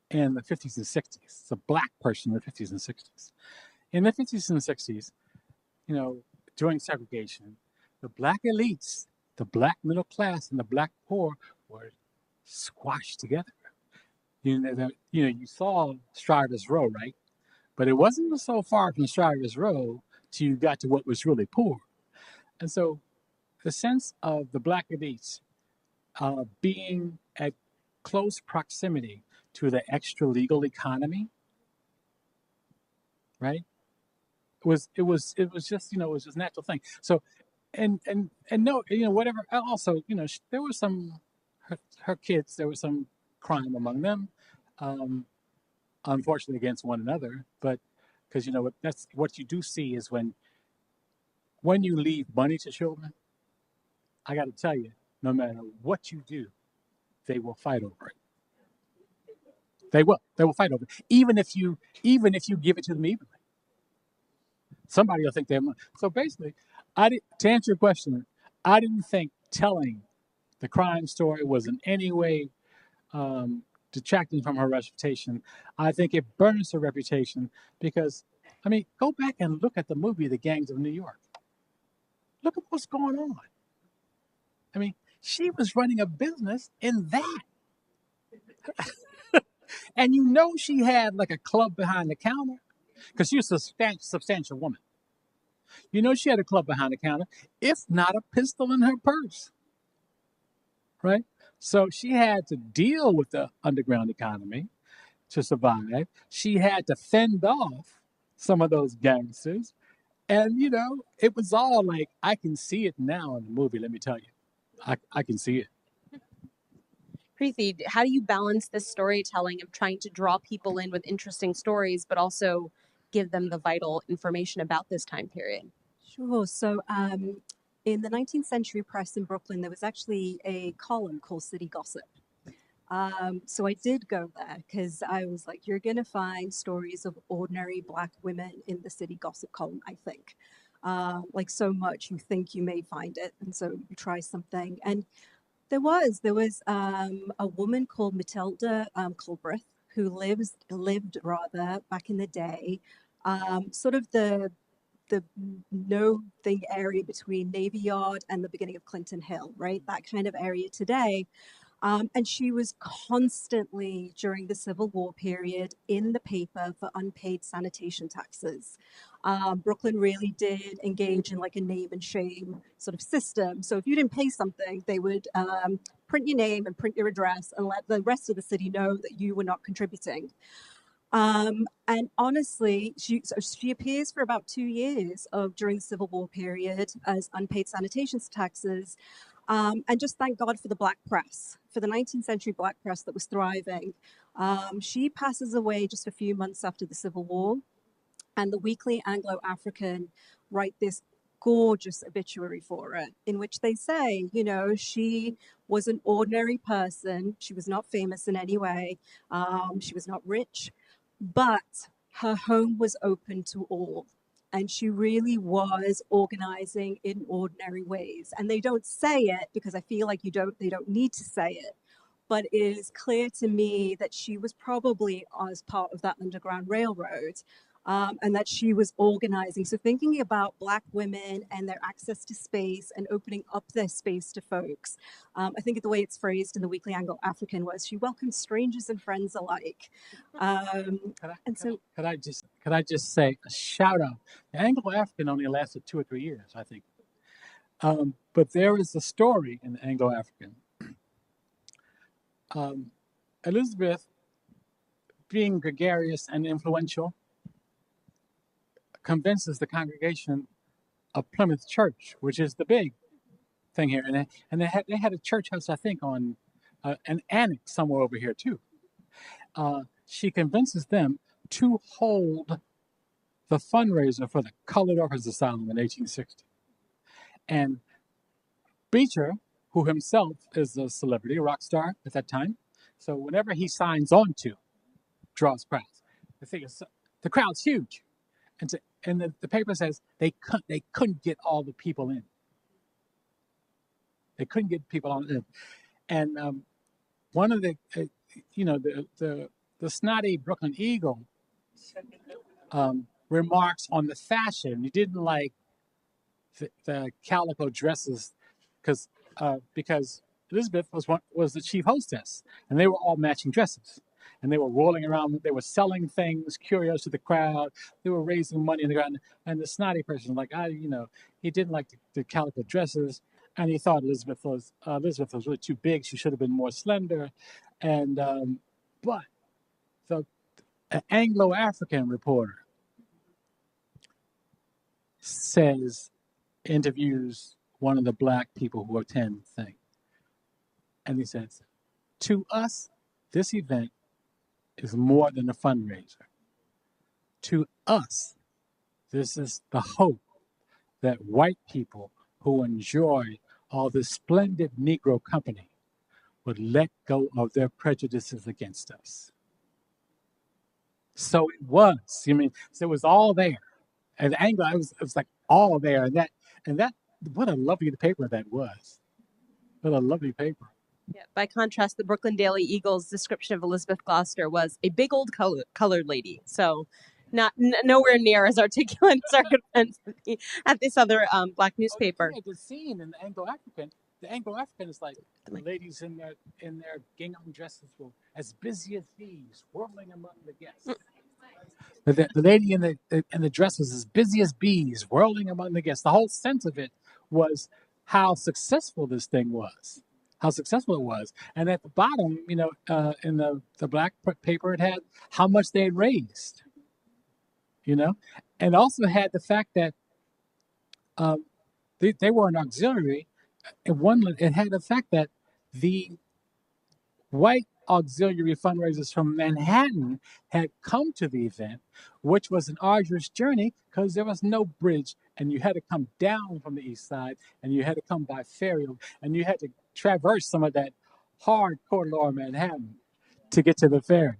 in the 50s and 60s, it's a black person in the 50s and 60s. In the 50s and 60s, during segregation, the black elites, the black middle class, and the black poor were squashed together. You saw Stryver's Row, right? But it wasn't so far from Stryver's Row till you got to what was really poor. And so the sense of the black elites being at close proximity to the extra legal economy, right? It was just it was just a natural thing. So and no, whatever. Also, there were some her kids. There was some crime among them, unfortunately against one another. But because that's what you do see is when you leave money to children, I got to tell you, no matter what you do, they will fight over it. They will fight over it, even if you give it to them evenly. Somebody will think they're money. So basically, to answer your question, I didn't think telling the crime story was in any way detracting from her reputation. I think it burns her reputation because, go back and look at the movie The Gangs of New York. Look at what's going on. She was running a business in that. And she had like a club behind the counter because she was a substantial woman. She had a club behind the counter, if not a pistol in her purse. Right? So she had to deal with the underground economy to survive. She had to fend off some of those gangsters. And, it was all like, I can see it now in the movie, let me tell you. I can see it. Prithi, how do you balance this storytelling of trying to draw people in with interesting stories, but also give them the vital information about this time period? Sure. So in the 19th century press in Brooklyn, there was actually a column called City Gossip. So I did go there because I was like, you're going to find stories of ordinary Black women in the City Gossip column, I think. Like so much you think you may find it. And so you try something. And there was a woman called Matilda Culbreth who lived back in the day, sort of the no thing area between Navy Yard and the beginning of Clinton Hill, right? That kind of area today. And she was constantly, during the Civil War period, in the paper for unpaid sanitation taxes. Brooklyn really did engage in like a name and shame sort of system. So if you didn't pay something, they would print your name and print your address and let the rest of the city know that you were not contributing. And honestly, she appears for about 2 years during the Civil War period as unpaid sanitation taxes. And just thank God for the Black press, for the 19th century Black press that was thriving. She passes away just a few months after the Civil War, and the Weekly Anglo-African write this gorgeous obituary for her, in which they say, she was an ordinary person. She was not famous in any way. She was not rich, but her home was open to all. And she really was organizing in ordinary ways. And they don't say it because I feel like they don't need to say it. But it is clear to me that she was probably as part of that Underground Railroad, and that she was organizing. So thinking about Black women and their access to space and opening up their space to folks. I think the way it's phrased in the Weekly Anglo-African was she welcomed strangers and friends alike. Could I just say a shout out? The Anglo-African only lasted 2 or 3 years, I think. But there is a story in the Anglo-African. Elizabeth, being gregarious and influential, convinces the congregation of Plymouth Church, which is the big thing here, and they had a church house, I think, on an annex somewhere over here too. She convinces them to hold the fundraiser for the Colored Orphans Asylum in 1860, and Beecher, who himself is a celebrity, a rock star at that time, so whenever he signs on to, draws crowds. The crowd's huge. And the paper says they couldn't get all the people in. They couldn't get people on in. And one of the snotty Brooklyn Eagle remarks on the fashion. He didn't like the calico dresses, because Elizabeth was the chief hostess, and they were all matching dresses, and they were rolling around. They were selling things, curios to the crowd. They were raising money in the crowd, and the snotty person, like he didn't like the calico dresses, and he thought Elizabeth was really too big. She should have been more slender, and but the an Anglo-African reporter interviews one of the black people who attend the thing. And he says, to us, this event is more than a fundraiser. To us, this is the hope that white people who enjoy all this splendid Negro company would let go of their prejudices against us. So it was. I mean, so it was all there. And the Anglo, it was like all there. And that, what a lovely paper that was. What a lovely paper. Yeah. By contrast, the Brooklyn Daily Eagle's description of Elizabeth Gloucester was a big old colored lady. So nowhere near as articulate as our good friends at this other black newspaper. The scene in the Anglo-African is like the ladies in their gingham dresses were as busy as bees, whirling among the guests. The lady in the dress was as busy as bees, whirling among the guests. The whole sense of it was how successful this thing was, how successful it was. And at the bottom, in the black paper, it had how much they had raised, and also had the fact that they were an auxiliary. It had the fact that the white auxiliary fundraisers from Manhattan had come to the event, which was an arduous journey because there was no bridge, and you had to come down from the east side, and you had to come by ferry, and you had to traverse some of that hard corridor of Manhattan to get to the ferry.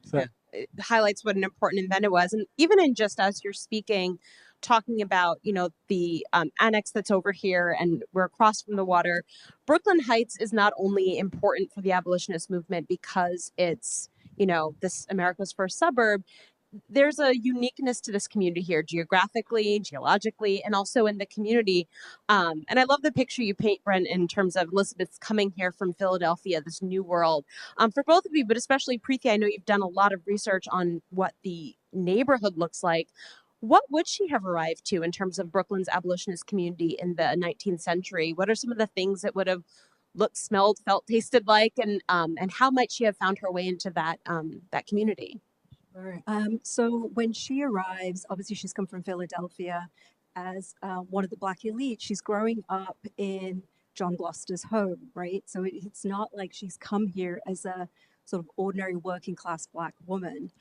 So it highlights what an important event it was. And even in just as you're speaking, talking about, the annex that's over here and we're across from the water, Brooklyn Heights is not only important for the abolitionist movement because it's, this America's first suburb. There's a uniqueness to this community here, geographically, geologically, and also in the community. And I love the picture you paint, Brent, in terms of Elizabeth's coming here from Philadelphia, this new world. For both of you, but especially Prithi, I know you've done a lot of research on what the neighborhood looks like. What would she have arrived to in terms of Brooklyn's abolitionist community in the 19th century? What are some of the things that would have looked, smelled, felt, tasted like, and how might she have found her way into that community? So when she arrives, obviously she's come from Philadelphia as one of the black elite. She's growing up in John Gloucester's home, right? So it's not like she's come here as a sort of ordinary working class black woman.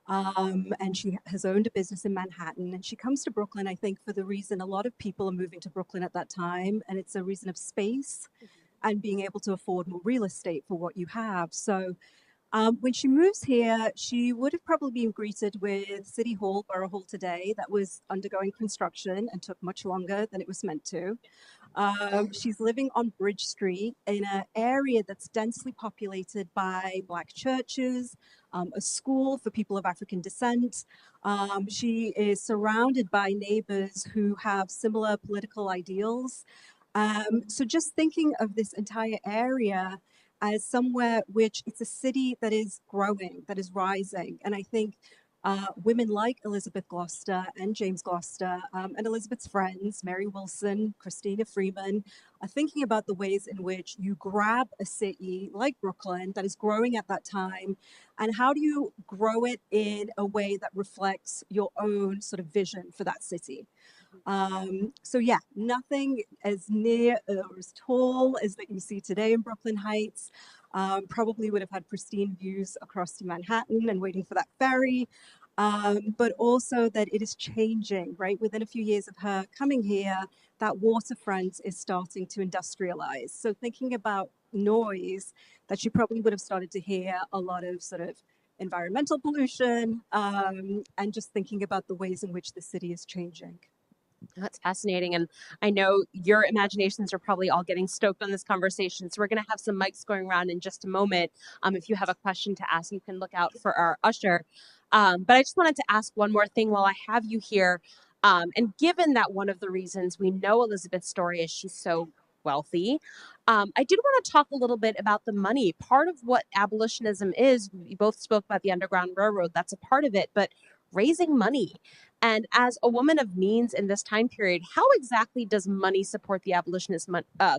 And she has owned a business in Manhattan, and she comes to Brooklyn, I think, for the reason a lot of people are moving to Brooklyn at that time, and it's a reason of space and being able to afford more real estate for what you have. So when she moves here, she would have probably been greeted with City Hall, Borough Hall today, that was undergoing construction and took much longer than it was meant to. She's living on Bridge Street in an area that's densely populated by black churches, a school for people of African descent. She is surrounded by neighbors who have similar political ideals. So just thinking of this entire area as somewhere which it's a city that is growing, that is rising. And I think women like Elizabeth Gloucester and James Gloucester and Elizabeth's friends, Mary Wilson, Christina Freeman, are thinking about the ways in which you grab a city like Brooklyn that is growing at that time, and how do you grow it in a way that reflects your own sort of vision for that city. So yeah, nothing as near or as tall as that you see today in Brooklyn Heights. Probably would have had pristine views across to Manhattan and waiting for that ferry. But also that it is changing, right? Within a few years of her coming here, that waterfront is starting to industrialize. So thinking about noise, that she probably would have started to hear a lot of sort of environmental pollution, and just thinking about the ways in which the city is changing. That's fascinating. And I know your imaginations are probably all getting stoked on this conversation. So we're going to have some mics going around in just a moment. If you have a question to ask, you can look out for our usher. But I just wanted to ask one more thing while I have you here. And given that one of the reasons we know Elizabeth's story is she's so wealthy, I did want to talk a little bit about the money. Part of what abolitionism is, we both spoke about the Underground Railroad, that's a part of it, but raising money. And as a woman of means in this time period, how exactly does money support the abolitionist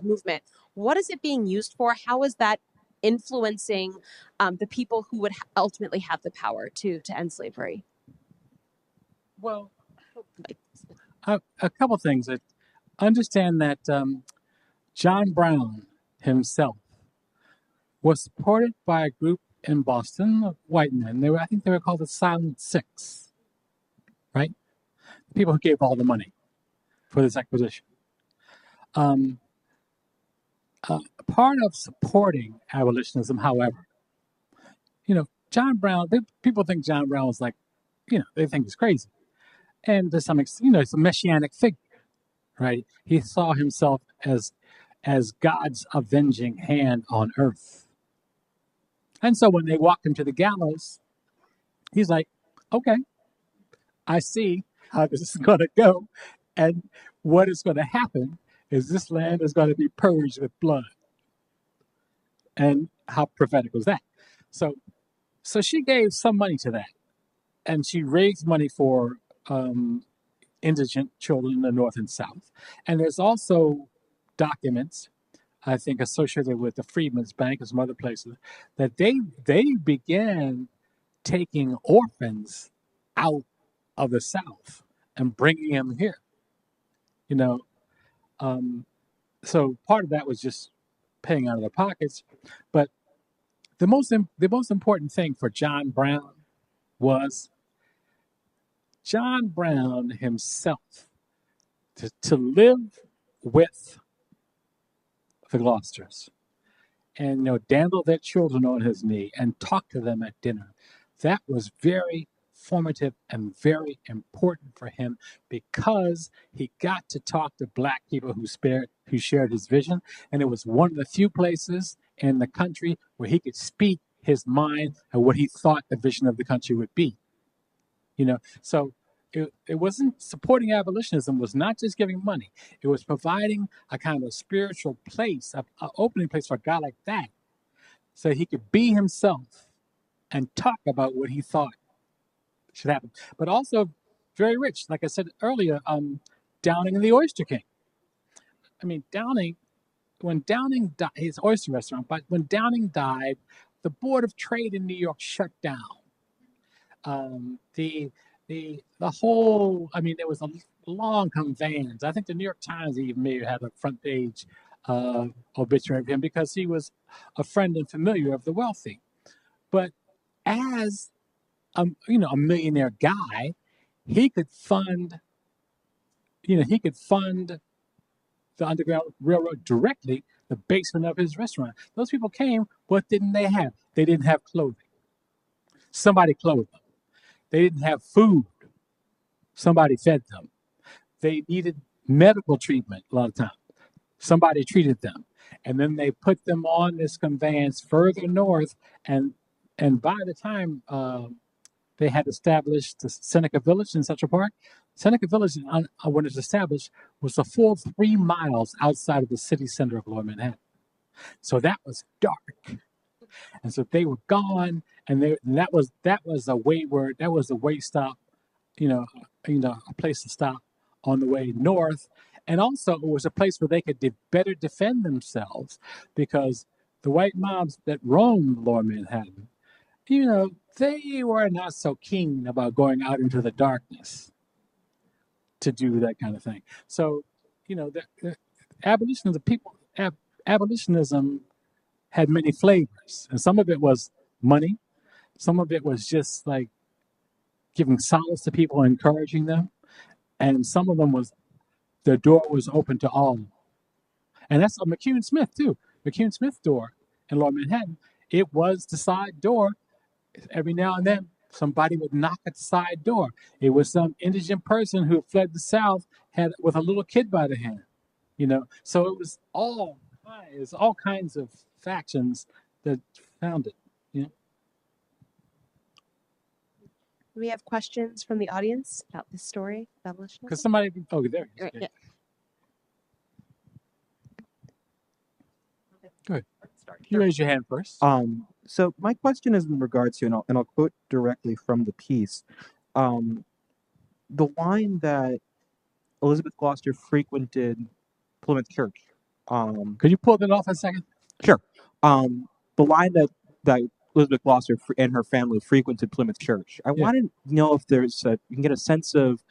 movement? What is it being used for? How is that influencing the people who would ultimately have the power to end slavery? Well, a couple things. That understand that John Brown himself was supported by a group in Boston of white men. I think they were called the Silent Six, right? The people who gave all the money for this expedition. Part of supporting abolitionism, however, John Brown, people think John Brown was like, they think he's crazy. And to some extent, it's a messianic figure, right? He saw himself as God's avenging hand on earth. And so when they walked him to the gallows, he's like, okay, I see how this is going to go. And what is going to happen is this land is going to be purged with blood. And how prophetic was that? So she gave some money to that. And she raised money for indigent children in the North and South. And there's also documents, I think, associated with the Freedmen's Bank and some other places, that they began taking orphans out of the South and bringing them here. So part of that was just paying out of their pockets. But the most important thing for John Brown was John Brown himself to live with the Gloucesters and dandle their children on his knee and talk to them at dinner. That was very formative and very important for him because he got to talk to Black people who shared his vision, and it was one of the few places in the country where he could speak his mind and what he thought the vision of the country would be. So it wasn't supporting abolitionism was not just giving money. It was providing a kind of spiritual place, an opening place for a guy like that, so he could be himself and talk about what he thought should happen. But also very rich, like I said earlier, Downing and the Oyster King. I mean, when Downing died, his oyster restaurant, but when Downing died, the Board of Trade in New York shut down. The whole, there was a long conveyance. I think the New York Times even maybe had a front page obituary of him because he was a friend and familiar of the wealthy. But as a millionaire guy, he could fund the Underground Railroad directly, the basement of his restaurant. Those people came. What didn't they have? They didn't have clothing. Somebody clothed them. They didn't have food. Somebody fed them. They needed medical treatment a lot of times. Somebody treated them. And then they put them on this conveyance further north. And by the time they had established the Seneca Village in Central Park, Seneca Village, when it was established, was a full 3 miles outside of the city center of Lower Manhattan. So that was dark. And so they were gone, and that was a way stop, a place to stop on the way north, and also it was a place where they could better defend themselves because the white mobs that roamed Lower Manhattan, they were not so keen about going out into the darkness to do that kind of thing. So, the abolitionism had many flavors, and some of it was money, some of it was just like giving solace to people, encouraging them, and some of them was the door was open to all. And that's a McCune Smith too. McCune Smith door in Lower Manhattan. It was the side door. Every now and then, somebody would knock at the side door. It was some indigent person who fled the South with a little kid by the hand. So it was all kinds of factions that found it. Do we have questions from the audience about this story of abolitionism? Because somebody, oh, there. Right, yeah. Good. You raise your hand first. So my question is in regards to, and I'll quote directly from the piece, the line that Elizabeth Gloucester frequented Plymouth Church. Could you pull that off a second? Sure. The line that Elizabeth Gloucester and her family frequented Plymouth Church. I want to know if you can get a sense of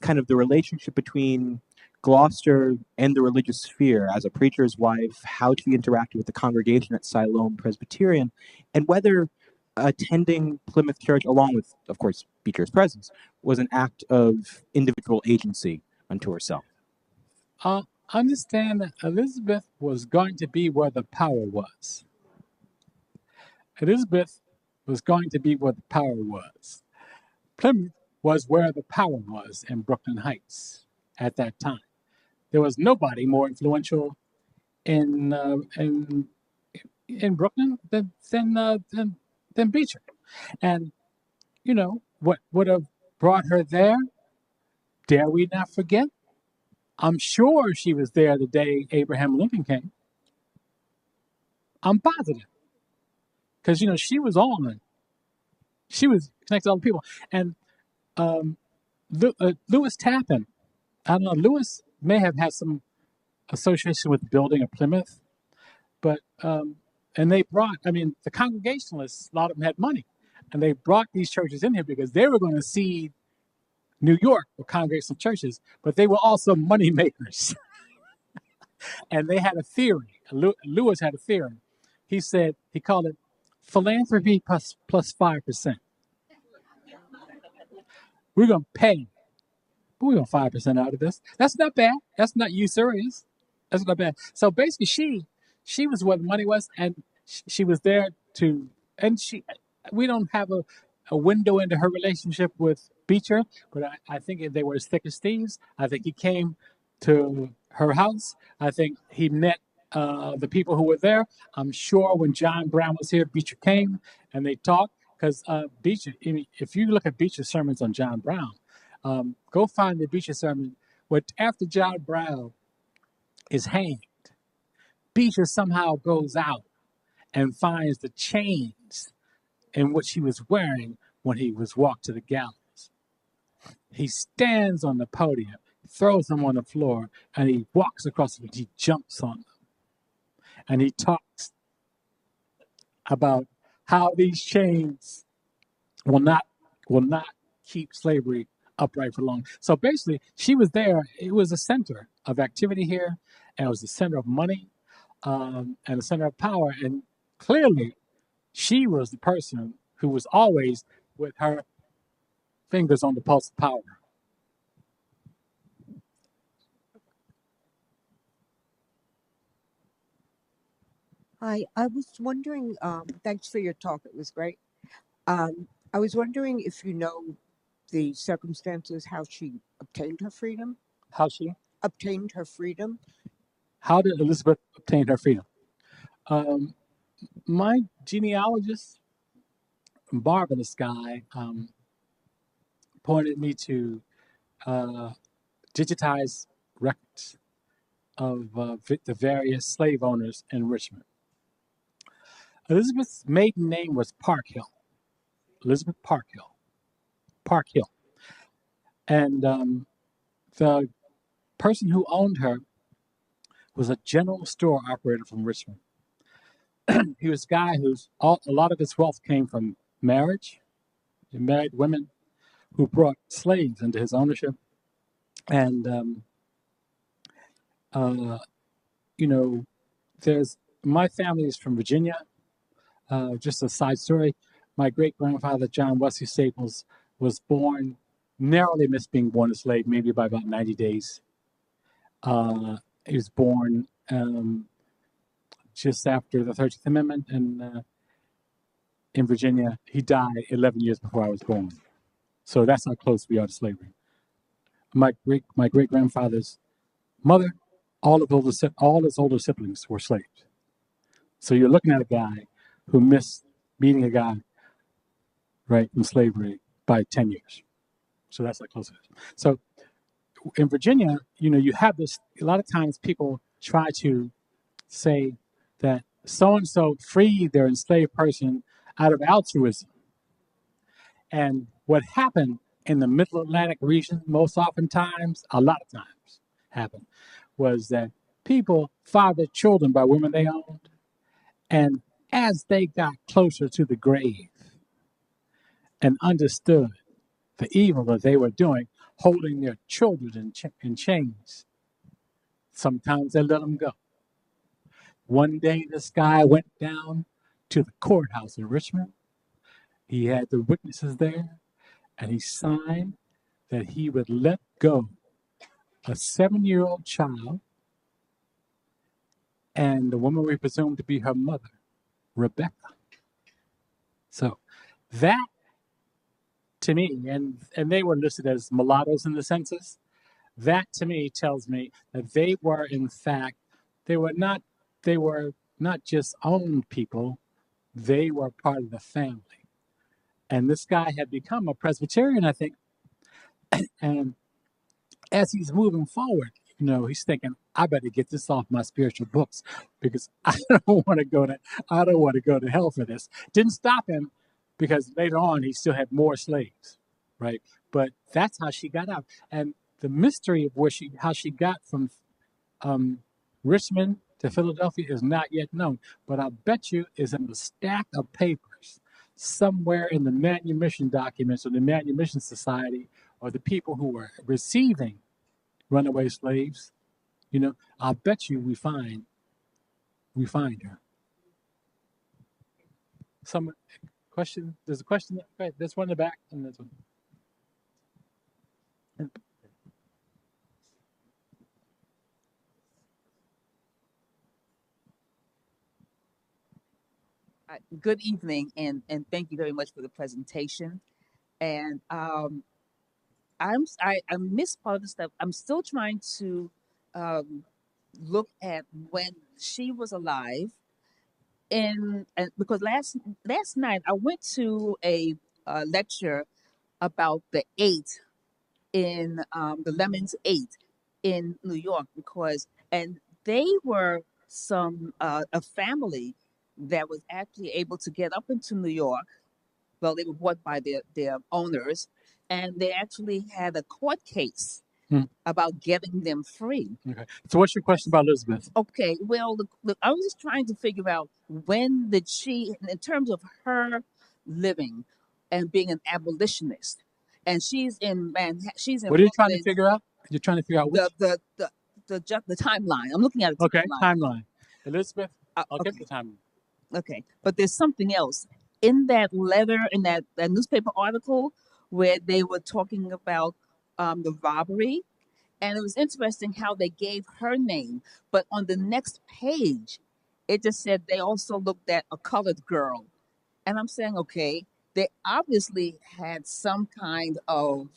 kind of the relationship between Gloucester and the religious sphere as a preacher's wife, how she interacted with the congregation at Siloam Presbyterian, and whether attending Plymouth Church, along with, of course, Beecher's presence, was an act of individual agency unto herself. Understand that Elizabeth was going to be where the power was. Elizabeth was going to be where the power was. Plymouth was where the power was in Brooklyn Heights at that time. There was nobody more influential in Brooklyn than Beecher. And, you know, what would have brought her there, dare we not forget? I'm sure she was there the day Abraham Lincoln came. I'm positive. Because, you know, she was connected to all the people. And Lewis Tappan, I don't know, Lewis may have had some association with the building of Plymouth, but, and they brought, the Congregationalists, a lot of them had money, and they brought these churches in here because they were going to see New York with Congregational churches, but they were also money makers. And they had a theory. Lewis had a theory. He called it philanthropy plus 5%. We're going to pay, but we're going to 5% out of this. That's not bad. That's not usurious. That's not bad. So basically, she was where the money was, and she was there to, and we don't have a window into her relationship with Beecher, but I think they were as thick as thieves. I think he came to her house. I think he met the people who were there. I'm sure when John Brown was here, Beecher came and they talked, because Beecher, if you look at Beecher's sermons on John Brown, go find the Beecher sermon where after John Brown is hanged, Beecher somehow goes out and finds the chains in which he was wearing when he was walked to the gallows. He stands on the podium, throws them on the floor, and he walks across them. He jumps on them. And he talks about how these chains will not keep slavery upright for long. So basically, she was there. It was a center of activity here, and it was a center of money, and a center of power. And clearly, she was the person who was always with her fingers on the pulse of power. Hi, I was wondering, thanks for your talk, it was great. I was wondering if you know the circumstances, how she obtained her freedom? How she obtained her freedom? How did Elizabeth obtain her freedom? My genealogist, marvelous guy, pointed me to digitized records of the various slave owners in Richmond. Elizabeth's maiden name was Parkhill. Elizabeth Parkhill. Parkhill. And the person who owned her was a general store operator from Richmond. He was a guy a lot of his wealth came from marriage. He married women who brought slaves into his ownership. And, my family is from Virginia. Just a side story. My great-grandfather, John Wesley Staples, was born, narrowly missed being born a slave, maybe by about 90 days. He was born just after the 13th Amendment in Virginia. He died 11 years before I was born. So that's how close we are to slavery. My great-grandfather's mother, all his older siblings were slaves. So you're looking at a guy who missed meeting a guy, right, from slavery by 10 years. So that's how close it is. So in Virginia, you have this, a lot of times people try to say that so-and-so freed their enslaved person out of altruism. And what happened in the Middle Atlantic region, most oftentimes, a lot of times happened, was that people fathered children by women they owned. And as they got closer to the grave and understood the evil that they were doing, holding their children in chains, sometimes they let them go. One day, this guy went down to the courthouse in Richmond. He had the witnesses there, and he signed that he would let go a 7-year-old child and the woman we presume to be her mother, Rebecca. So that, to me, and they were listed as mulattoes in the census, that to me tells me that they were, in fact, they were not just owned people, they were part of the family. And this guy had become a Presbyterian, I think, and as he's moving forward, he's thinking, I better get this off my spiritual books because I don't want to go to hell for this. Didn't stop him because later on he still had more slaves, right? But that's how she got out. And the mystery of how she got from Richmond to Philadelphia is not yet known. But I bet you is in the stack of papers somewhere in the manumission documents of the Manumission Society or the people who were receiving runaway slaves. I'll bet you we find her. Some question? There's a question. Okay, there's one in the back and this one. Good evening, and thank you very much for the presentation. And I missed part of the stuff. I'm still trying to look at when she was alive, and because last night I went to a lecture about the 8 in the Lemons 8 in New York, and they were a family that was actually able to get up into New York. Well, they were bought by their owners, and they actually had a court case about getting them free. Okay. So what's your question about Elizabeth? Okay. Well, I was just trying to figure out when did she, in terms of her living and being an abolitionist, and she's in Manhattan. She's in. What are you trying to figure out? You're trying to figure out which? The timeline. I'm looking at it. Okay, timeline. Elizabeth, I'll okay. get the timeline. Okay, but there's something else in that letter, in that newspaper article where they were talking about the robbery, and it was interesting how they gave her name, but on the next page, it just said they also looked at a colored girl, and I'm saying, okay, they obviously had some kind of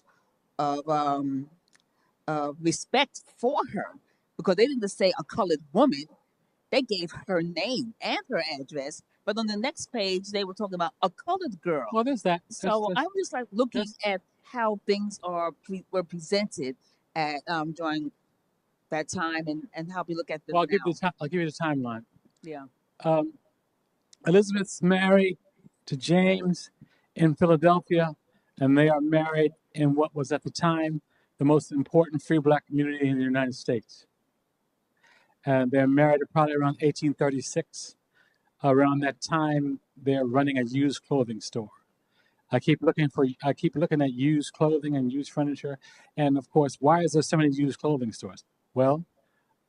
respect for her because they didn't just say a colored woman. They gave her name and her address, but on the next page they were talking about a colored girl. Well, there's that. So I was like looking at how things were presented at during that time and how we look at them. Well, now. I'll give you the timeline. Yeah. Elizabeth's married to James in Philadelphia, and they are married in what was at the time the most important free black community in the United States. And they're married probably around 1836. Around that time, they're running a used clothing store. I keep looking at used clothing and used furniture. And of course, why is there so many used clothing stores? Well,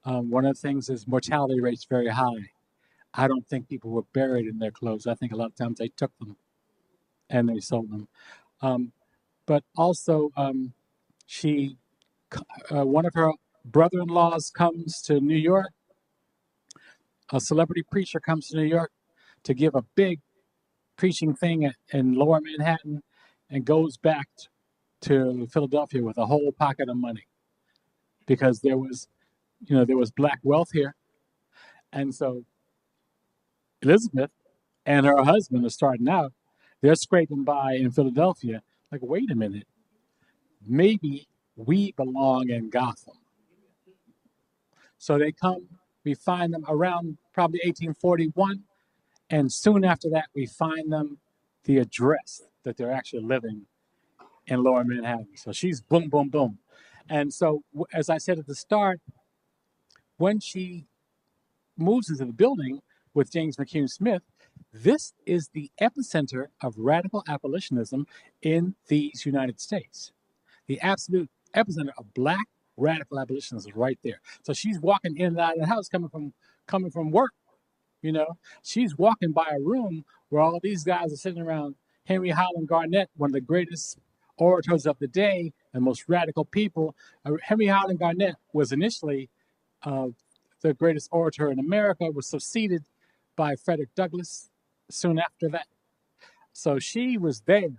one of the things is mortality rate's very high. I don't think people were buried in their clothes. I think a lot of times they took them and they sold them. But also, one of her brother-in-laws comes to New York. A celebrity preacher comes to New York to give a big preaching thing in Lower Manhattan and goes back to Philadelphia with a whole pocket of money because there was black wealth here. And so Elizabeth and her husband are starting out. They're scraping by in Philadelphia like, wait a minute, maybe we belong in Gotham. So they come, we find them around probably 1841, and soon after that, we find them the address that they're actually living in Lower Manhattan. So she's boom, boom, boom. And so, as I said at the start, when she moves into the building with James McCune Smith, this is the epicenter of radical abolitionism in these United States. The absolute epicenter of black radical abolitionism is right there. So she's walking in and out of the house coming from work. You know, she's walking by a room where all these guys are sitting around. Henry Highland Garnet, one of the greatest orators of the day and most radical people. Henry Highland Garnet was initially the greatest orator in America, was succeeded by Frederick Douglass soon after that. So she was there,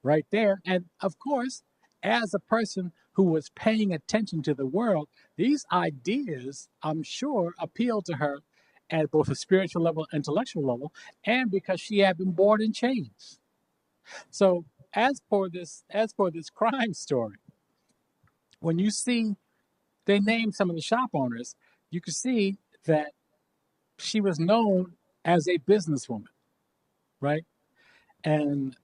right there. And of course, as a person who was paying attention to the world, these ideas, I'm sure, appealed to her at both a spiritual level, intellectual level, and because she had been born in chains. So as for this crime story, when you see they name some of the shop owners, you can see that she was known as a businesswoman, right? And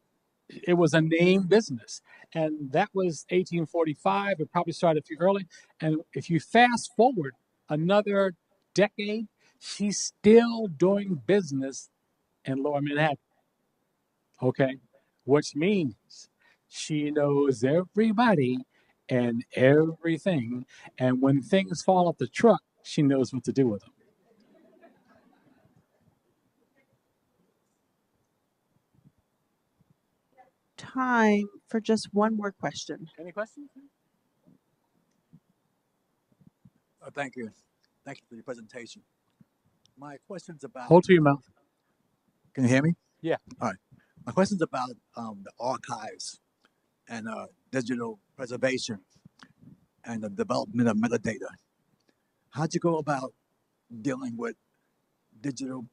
it was a name business. And that was 1845. It probably started a few early. And if you fast forward another decade, she's still doing business in Lower Manhattan, okay? Which means she knows everybody and everything. And when things fall off the truck, she knows what to do with them. Time for just one more question. Any questions? Thank you. Thank you for your presentation. My question's about... Hold to your mouth. Can you hear me? Yeah. All right. My question's about the archives and digital preservation and the development of metadata. How'd you go about dealing with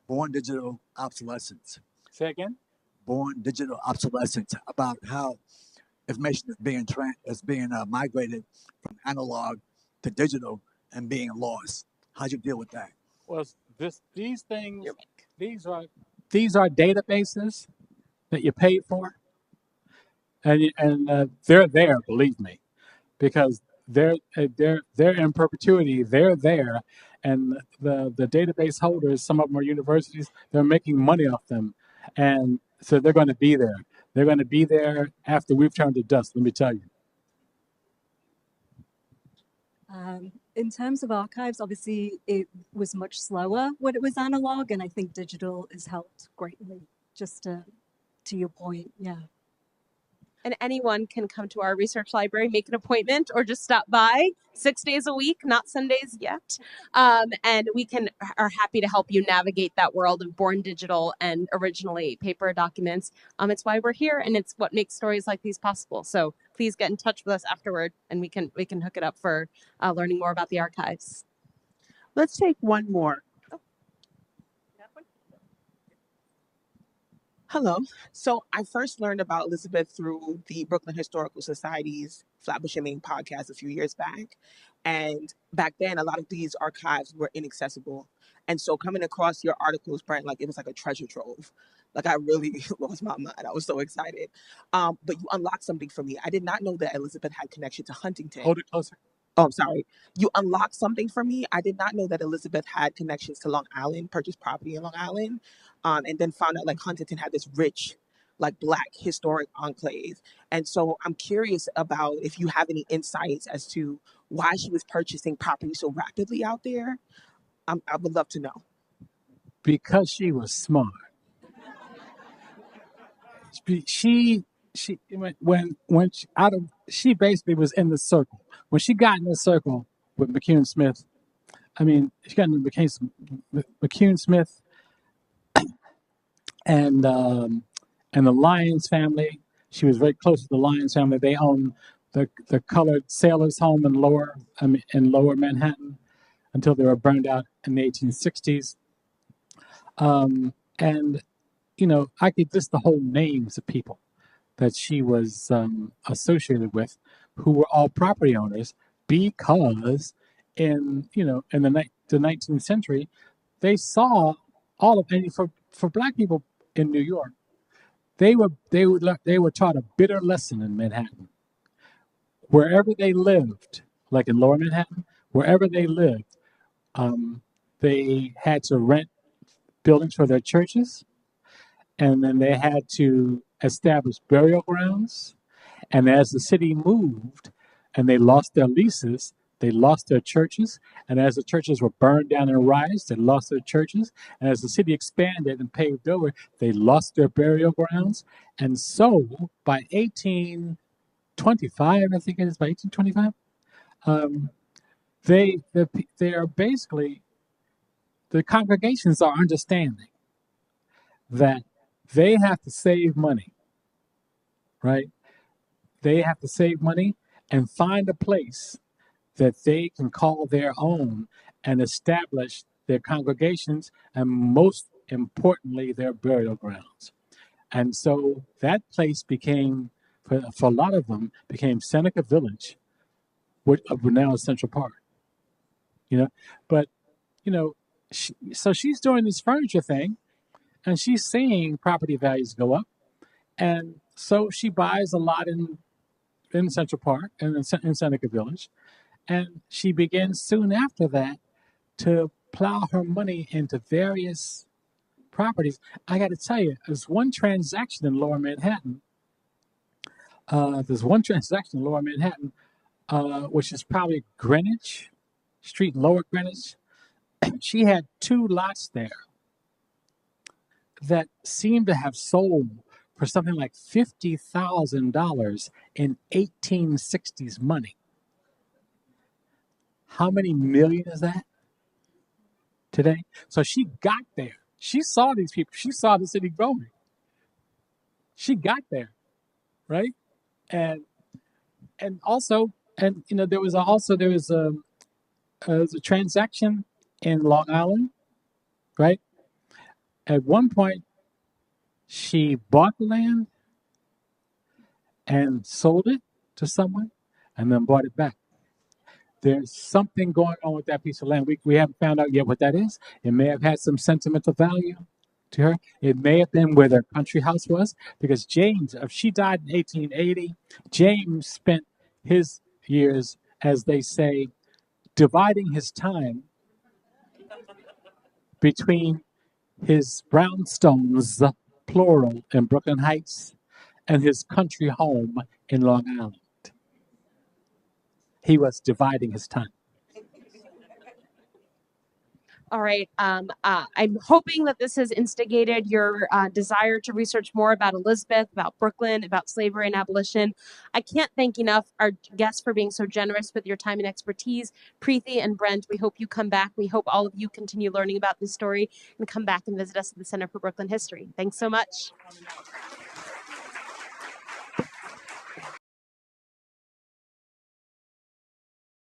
born digital obsolescence? Say again? Born digital obsolescence, about how information is being migrated from analog to digital and being lost. How'd you deal with that? Well, these things, these are databases that you pay for, and they're there. Believe me, because they're in perpetuity. They're there, and the database holders, some of them are universities. They're making money off them, and so they're going to be there. They're going to be there after we've turned to dust. Let me tell you. In terms of archives, obviously it was much slower when it was analog, and I think digital has helped greatly. Just to your point, yeah. And anyone can come to our research library, make an appointment, or just stop by 6 days a week, not Sundays yet. And we are happy to help you navigate that world of born digital and originally paper documents. It's why we're here, and it's what makes stories like these possible. So please get in touch with us afterward, and we can hook it up for learning more about the archives. Let's take one more. Hello. So I first learned about Elizabeth through the Brooklyn Historical Society's Flatbush and Main podcast a few years back. And back then, a lot of these archives were inaccessible. And so coming across your articles, Brent, like it was like a treasure trove. Like I really lost my mind. I was so excited. But you unlocked something for me. I did not know that Elizabeth had connection to Huntington. Hold it closer. Oh, I'm sorry. You unlocked something for me. I did not know that Elizabeth had connections to Long Island, purchased property in Long Island, and then found out like Huntington had this rich, like Black historic enclave. And so I'm curious about if you have any insights as to why she was purchasing property so rapidly out there. I would love to know. Because she was smart. She basically was in the circle. When she got in the circle with McCune Smith, she got in McCune Smith and the Lyons family. She was very close to the Lyons family. They owned the colored sailors' home in Lower Manhattan until they were burned out in the 1860s. And I could list the whole names of people that she was associated with, who were all property owners, because in the 19th century, they saw all of, and for black people in New York, they were taught a bitter lesson in Manhattan. Wherever they lived, like in Lower Manhattan, wherever they lived, they had to rent buildings for their churches, and then they had to establish burial grounds. And as the city moved and they lost their leases, they lost their churches. And as the churches were burned down in riots, they lost their churches. And as the city expanded and paved over, they lost their burial grounds. And so by 1825, I think it is, by 1825, they are basically, the congregations are understanding that they have to save money, right? They have to save money and find a place that they can call their own and establish their congregations, and most importantly, their burial grounds. And so that place became, for a lot of them, became Seneca Village, which now is Central Park. But so she's doing this furniture thing, and she's seeing property values go up, and so she buys a lot in Central Park and in Seneca Village, and she begins soon after that to plow her money into various properties. I got to tell you, there's one transaction in Lower Manhattan. Which is probably Greenwich Street, Lower Greenwich. She had 2 lots there that seemed to have sold for something like $50,000 in 1860s money. How many million is that today? So she got there. She saw these people. She saw the city growing. She got there, right? And also, there was a transaction in Long Island, right? At one point, she bought the land and sold it to someone, and then bought it back. There's something going on with that piece of land. We haven't found out yet what that is. It may have had some sentimental value to her. It may have been where their country house was, because James, if she died in 1880, James spent his years, as they say, dividing his time between his brownstones, plural, in Brooklyn Heights, and his country home in Long Island. He was dividing his time. All right. I'm hoping that this has instigated your desire to research more about Elizabeth, about Brooklyn, about slavery and abolition. I can't thank enough our guests for being so generous with your time and expertise. Prithi and Brent, we hope you come back. We hope all of you continue learning about this story and come back and visit us at the Center for Brooklyn History. Thanks so much.